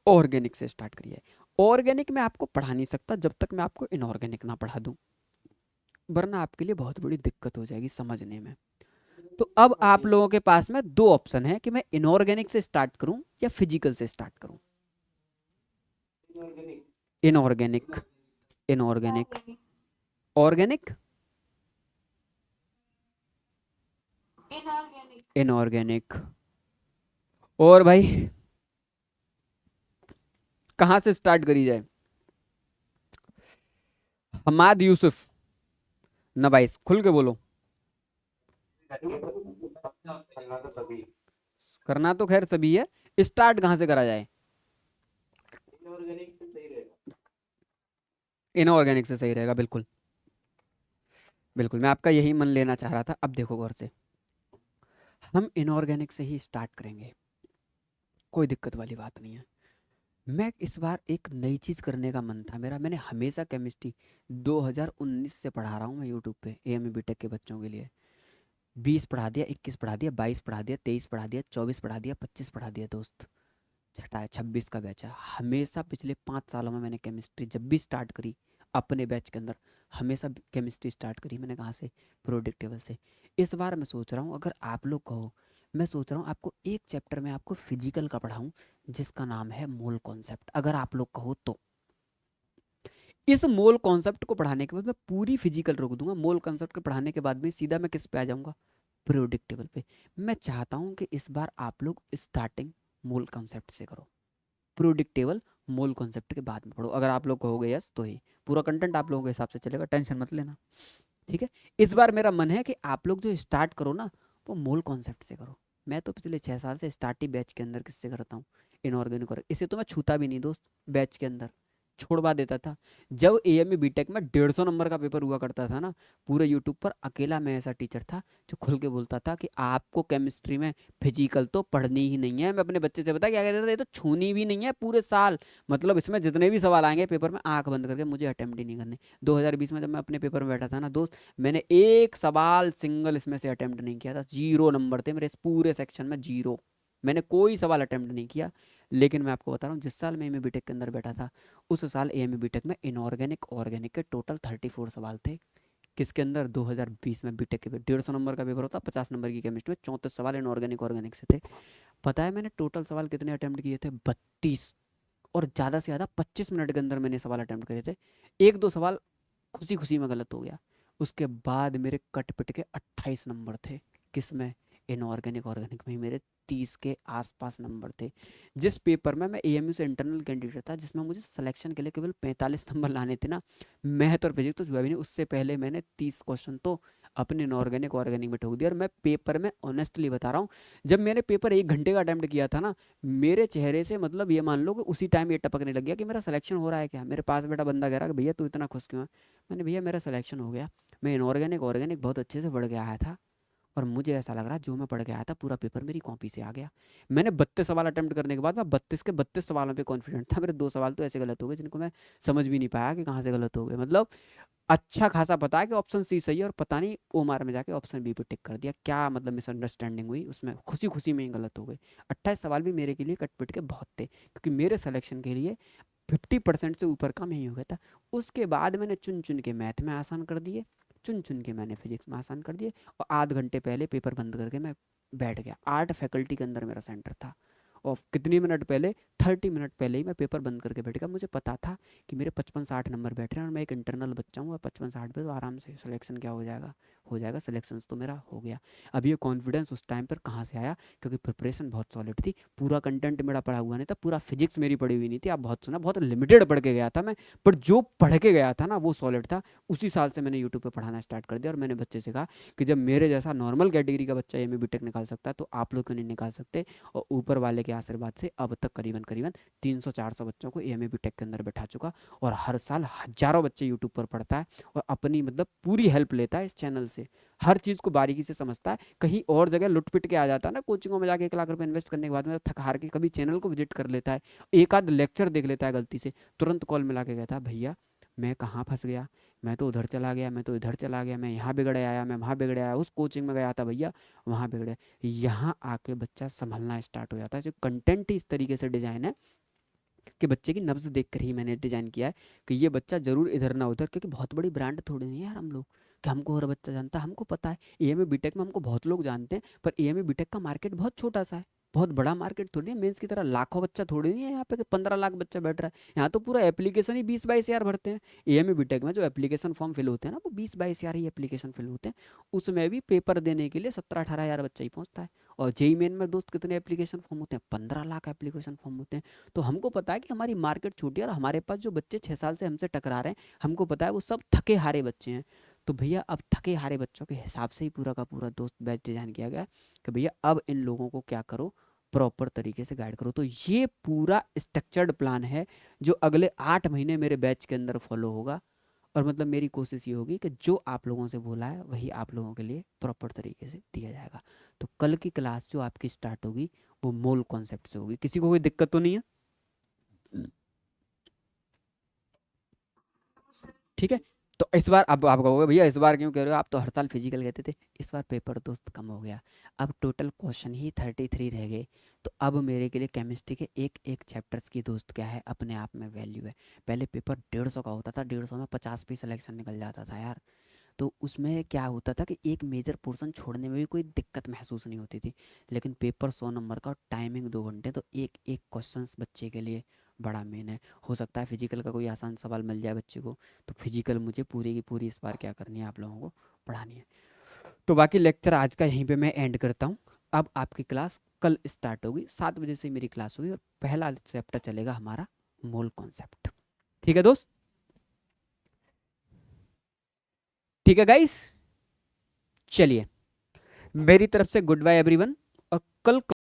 ऑर्गेनिक से स्टार्ट करी जाए। ऑर्गेनिक में आपको पढ़ा नहीं सकता जब तक मैं आपको इनऑर्गेनिक ना पढ़ा दूं, वरना आपके लिए बहुत बड़ी दिक्कत हो जाएगी समझने में। तो अब आप लोगों के पास में दो ऑप्शन है कि मैं इनऑर्गेनिक से स्टार्ट करूं या फिजिकल से स्टार्ट करूं। Inorganic, inorganic, organic, inorganic. और भाई कहां से स्टार्ट करी जाए? हमाद यूसुफ, ना भाई खुल के बोलो। करना तो खैर सभी है, स्टार्ट कहां से करा जाए? इनऑर्गेनिक से सही रहेगा, बिल्कुल बिल्कुल। मैं आपका यही मन लेना चाह रहा था। अब देखो गौर से, हम इनऑर्गेनिक से ही स्टार्ट करेंगे, कोई दिक्कत वाली बात नहीं है। मैं इस बार एक नई चीज़ करने का मन था मेरा। मैंने हमेशा केमिस्ट्री 2019 से पढ़ा रहा हूँ मैं यूट्यूब पे एएमए बीटेक के बच्चों के लिए। 20 पढ़ा दिया, 21 पढ़ा दिया, 22 पढ़ा दिया, 23 पढ़ा दिया, 24 पढ़ा दिया, 25 पढ़ा दिया दोस्त। छठा है, 26 का बैच है। हमेशा पिछले 5 सालों में मैंने केमिस्ट्री जब भी स्टार्ट करी अपने बैच के अंदर, हमेशा केमिस्ट्री स्टार्ट करी मैंने कहाँ से? प्रोडक्ट टेबल से। इस बार मैं सोच रहा हूँ अगर आप लोग कहो, मैं सोच रहा हूँ आपको एक चैप्टर में आपको फिजिकल का पढ़ाऊँ जिसका नाम है मोल कॉन्सेप्ट, अगर आप लोग कहो तो। इस मोल कॉन्सेप्ट को पढ़ाने के बाद मैं पूरी फिजिकल रोक दूंगा। मोल कॉन्सेप्ट को पढ़ाने के बाद में सीधा मैं किस पे आ जाऊंगा? प्रोडक्ट टेबल पे। मैं चाहता हूँ कि इस बार आप लोग स्टार्टिंग मोल कॉन्सेप्ट से करो, प्रोडिक्टेबल मोल कॉन्सेप्ट के बाद में पढ़ो। अगर आप लोग कहोगे यस तो ही पूरा कंटेंट आप लोगों के हिसाब से चलेगा, टेंशन मत लेना। ठीक है, इस बार मेरा मन है कि आप लोग जो स्टार्ट करो ना वो मोल कॉन्सेप्ट से करो। मैं तो पिछले 6 साल से स्टार्ट ही बैच के अंदर किससे करता हूँ? इनऑर्गेनिक। और इसे तो मैं छूता भी नहीं दोस्त, बैच के अंदर छोड़वा देता था। जब एएमए बीटेक में 150 नंबर का पेपर हुआ करता था ना, पूरे यूट्यूब पर अकेला मैं ऐसा टीचर था जो खुल के बोलता था कि आपको केमिस्ट्री में फिजिकल तो पढ़नी ही नहीं है। मैं अपने बच्चे से बता क्या कहता था, ये तो छूनी भी नहीं है पूरे साल। मतलब इसमें जितने भी सवाल आएंगे पेपर में आंख बंद करके मुझे अटेम्प्ट ही नहीं करने। 2020 में जब मैं अपने पेपर में बैठा था ना दोस्त, मैंने एक सवाल सिंगल इसमें से अटेम्प्ट नहीं किया था। 0 नंबर थे मेरे इस पूरे सेक्शन में, 0। मैंने कोई सवाल अटेम्प्ट नहीं किया। लेकिन मैं आपको बता रहा हूँ जिस साल मैं एम बीटेक के अंदर बैठा था, उस साल एम बीटेक में इनऑर्गेनिक ऑर्गेनिक के टोटल 34 सवाल थे। किसके अंदर? 2020 में बीटेक के 150 नंबर का पेपर होता, 50 नंबर की केमिस्ट्री में 34 सवाल इनऑर्गेनिक ऑर्गेनिक से थे। पता है मैंने टोटल सवाल कितने अटेम्प्ट किए थे? 32। और ज़्यादा से ज़्यादा 25 मिनट के अंदर मैंने सवाल अटेम्प्ट करे थे। एक दो सवाल खुशी खुशी में गलत हो गया। उसके बाद मेरे कट पिट के 28 नंबर थे। किस में? इनऑर्गेनिक ऑर्गेनिक में ही मेरे 30 के आसपास नंबर थे। जिस पेपर में मैं एएमयू से इंटरनल कैंडिडेट था, जिसमें मुझे सिलेक्शन के लिए केवल 45 नंबर लाने थे ना, मैथ और फिजिक्स तो हुआ भी नहीं, उससे पहले मैंने 30 क्वेश्चन तो अपने इनऑर्गेनिक ऑर्गेनिक में ठोक दिया। और मैं पेपर में ऑनेस्टली बता रहा हूँ, जब मैंने पेपर 1 घंटे का अटैम्प्ट किया था ना, मेरे चेहरे से मतलब ये मान लो कि उसी टाइम ये टपकने लग गया कि मेरा सिलेक्शन हो रहा है क्या। मेरे पास बैठा बंदा कह रहा कि भैया तू इतना खुश क्यों है? मैंने, भैया मेरा सिलेक्शन हो गया, मैं इनऑर्गेनिक ऑर्गेनिक बहुत अच्छे से पढ़ के आया था, और मुझे ऐसा लग रहा जो मैं पढ़ के आया था पूरा पेपर मेरी कॉपी से आ गया। मैंने 32 सवाल अटेम्प्ट करने के बाद मैं 32 के 32 सवालों पे कॉन्फिडेंट था। मेरे 2 सवाल तो ऐसे गलत हो गए जिनको मैं समझ भी नहीं पाया कि कहाँ से गलत हो गए। मतलब अच्छा खासा पता है कि ऑप्शन सी सही है, और पता नहीं ओमार में जाके ऑप्शन बी पे टिक कर दिया। क्या मतलब मिसअंडरस्टैंडिंग हुई उसमें, खुशी खुशी में ही गलत हो गई। 28 सवाल भी मेरे के लिए कटपिट के बहुत थे, क्योंकि मेरे सिलेक्शन के लिए 50% से ऊपर का मैं ही हो गया था। उसके बाद मैंने चुन चुन के मैथ में आसान कर दिए, चुन चुन के मैंने फिजिक्स में आसान कर दिए, और आध घंटे पहले पेपर बंद करके मैं बैठ गया। 8 फैकल्टी के अंदर मेरा सेंटर था और कितनी मिनट पहले, 30 मिनट पहले ही मैं पेपर बंद करके बैठ गया। मुझे पता था कि मेरे 55-60 नंबर बैठ रहे हैं और मैं एक इंटरनल बच्चा हूँ और 55-60 पे तो आराम से सिलेक्शन क्या हो जाएगा सिलेक्शन तो मेरा हो गया। अब ये कॉन्फिडेंस उस टाइम पर कहाँ से आया, क्योंकि प्रिपरेशन बहुत सॉलिड थी, पूरा कंटेंट मेरा पढ़ा हुआ नहीं था, पूरा फिजिक्स मेरी पढ़ी हुई नहीं थी। आप बहुत सुना, बहुत लिमिटेड पढ़ के गया था मैं, पर जो पढ़ के गया था ना वो सॉलिड था। उसी साल से मैंने यूट्यूब पर पढ़ाना स्टार्ट कर दिया और मैंने बच्चे से कहा कि जब मेरे जैसा नॉर्मल कैटेगरी का बच्चा एम ए बीटेक निकाल सकता है तो आप लोग क्यों नहीं निकाल सकते। और ऊपर वाले के आशीर्वाद से अब तक करीबन करीबन 300-400 बच्चों को एम ए बीटेक के अंदर बैठा चुका और हर साल हजारों बच्चे यूट्यूब पर पढ़ता है और अपनी मतलब पूरी हेल्प लेता है इस चैनल से, हर चीज़ को बारीकी से समझता है। कहीं और जगह लुट पिट के आ जाता है ना कोचिंगों में जाके 1 लाख रुपए इन्वेस्ट करने के बाद में थक हार के कभी चैनल को विजिट कर लेता है, एक आध लेक्चर देख लेता है गलती से, तुरंत कॉल मिला के कहता है भैया मैं कहाँ फंस गया, मैं तो उधर चला गया, मैं तो इधर चला गया, मैं यहाँ बिगड़ आया, मैं वहाँ बिगड़ आया, उस कोचिंग में गया था भैया वहाँ बिगड़े। यहाँ आके बच्चा संभलना स्टार्ट हो जाता है। जो कंटेंट ही इस तरीके से डिजाइन है कि बच्चे की नब्ज देख कर ही मैंने डिजाइन किया है कि ये बच्चा जरूर इधर ना उधर, क्योंकि बहुत बड़ी ब्रांड थोड़ी नहीं है यार हम लोग कि हमको हर बच्चा जानता है। हमको पता है एएमए बीटेक में हमको बहुत लोग जानते हैं, पर एएमए बीटेक का मार्केट बहुत छोटा सा है, बहुत बड़ा मार्केट थोड़ी है। मेंस की तरह लाखों बच्चा थोड़ी नहीं है यहाँ पे कि 15 लाख बच्चा बैठ रहा है। यहाँ तो पूरा एप्लीकेशन ही 20-22 हज़ार भरते हैं। एएमए बीटेक में जो एप्लीकेशन फॉर्म फिल होते हैं ना वो 20-22 हज़ार ही एप्लीकेशन फिल होते हैं, उसमें भी पेपर देने के लिए 17-18 हज़ार बच्चा ही पहुंचता है। और जेई मेन में दोस्त कितने एप्लीकेशन फॉर्म होते हैं, 15 लाख एप्लीकेशन फॉर्म होते हैं। तो हमको पता है कि हमारी मार्केट छोटी है और हमारे पास जो बच्चे 6 साल से हमसे टकरा रहे हैं हमको पता है वो सब थके हारे बच्चे हैं। तो भैया अब थके हारे बच्चों के हिसाब से ही पूरा का पूरा दोस्त बैच डिजाइन किया गया कि भैया अब इन लोगों को क्या करो, प्रॉपर तरीके से गाइड करो। तो ये पूरा स्ट्रक्चर्ड प्लान है जो अगले 8 महीने मेरे बैच के अंदर फॉलो होगा। और मतलब मेरी कोशिश ये होगी कि जो आप लोगों से बोला है वही आप लोगों के लिए प्रॉपर तरीके से दिया जाएगा। तो कल की क्लास जो आपकी स्टार्ट होगी वो मोल कॉन्सेप्ट से होगी। किसी को कोई दिक्कत तो नहीं है? ठीक है। तो इस बार अब आप कहोगे भैया इस बार क्यों कह रहे हो, आप तो हर साल फिजिकल कहते थे। इस बार पेपर दोस्त कम हो गया, अब टोटल क्वेश्चन ही 33 रह गए। तो अब मेरे के लिए केमिस्ट्री के एक एक चैप्टर्स की दोस्त क्या है अपने आप में वैल्यू है। पहले पेपर 150 का होता था, 150 में 50 पे सिलेक्शन निकल जाता था यार। तो उसमें क्या होता था कि एक मेजर पोर्शन छोड़ने में भी कोई दिक्कत महसूस नहीं होती थी। लेकिन पेपर 100 नंबर का और टाइमिंग 2 घंटे, तो एक एक क्वेश्चन बच्चे के लिए बड़ा मेन है। हो सकता है फिजिकल का कोई आसान सवाल मिल जाए बच्चे को, तो फिजिकल मुझे पूरी की पूरी इस बार क्या करनी है, आप लोगों को पढ़ानी है। तो बाकी लेक्चर आज का यहीं पे मैं एंड करता हूँ। अब आपकी क्लास कल स्टार्ट होगी, 7 बजे से मेरी क्लास होगी और पहला चैप्टर चलेगा हमारा मोल कॉन्सेप्ट। ठीक है दोस्त, ठीक है गाइस, चलिए मेरी तरफ से गुड बाय एवरीवन। और कल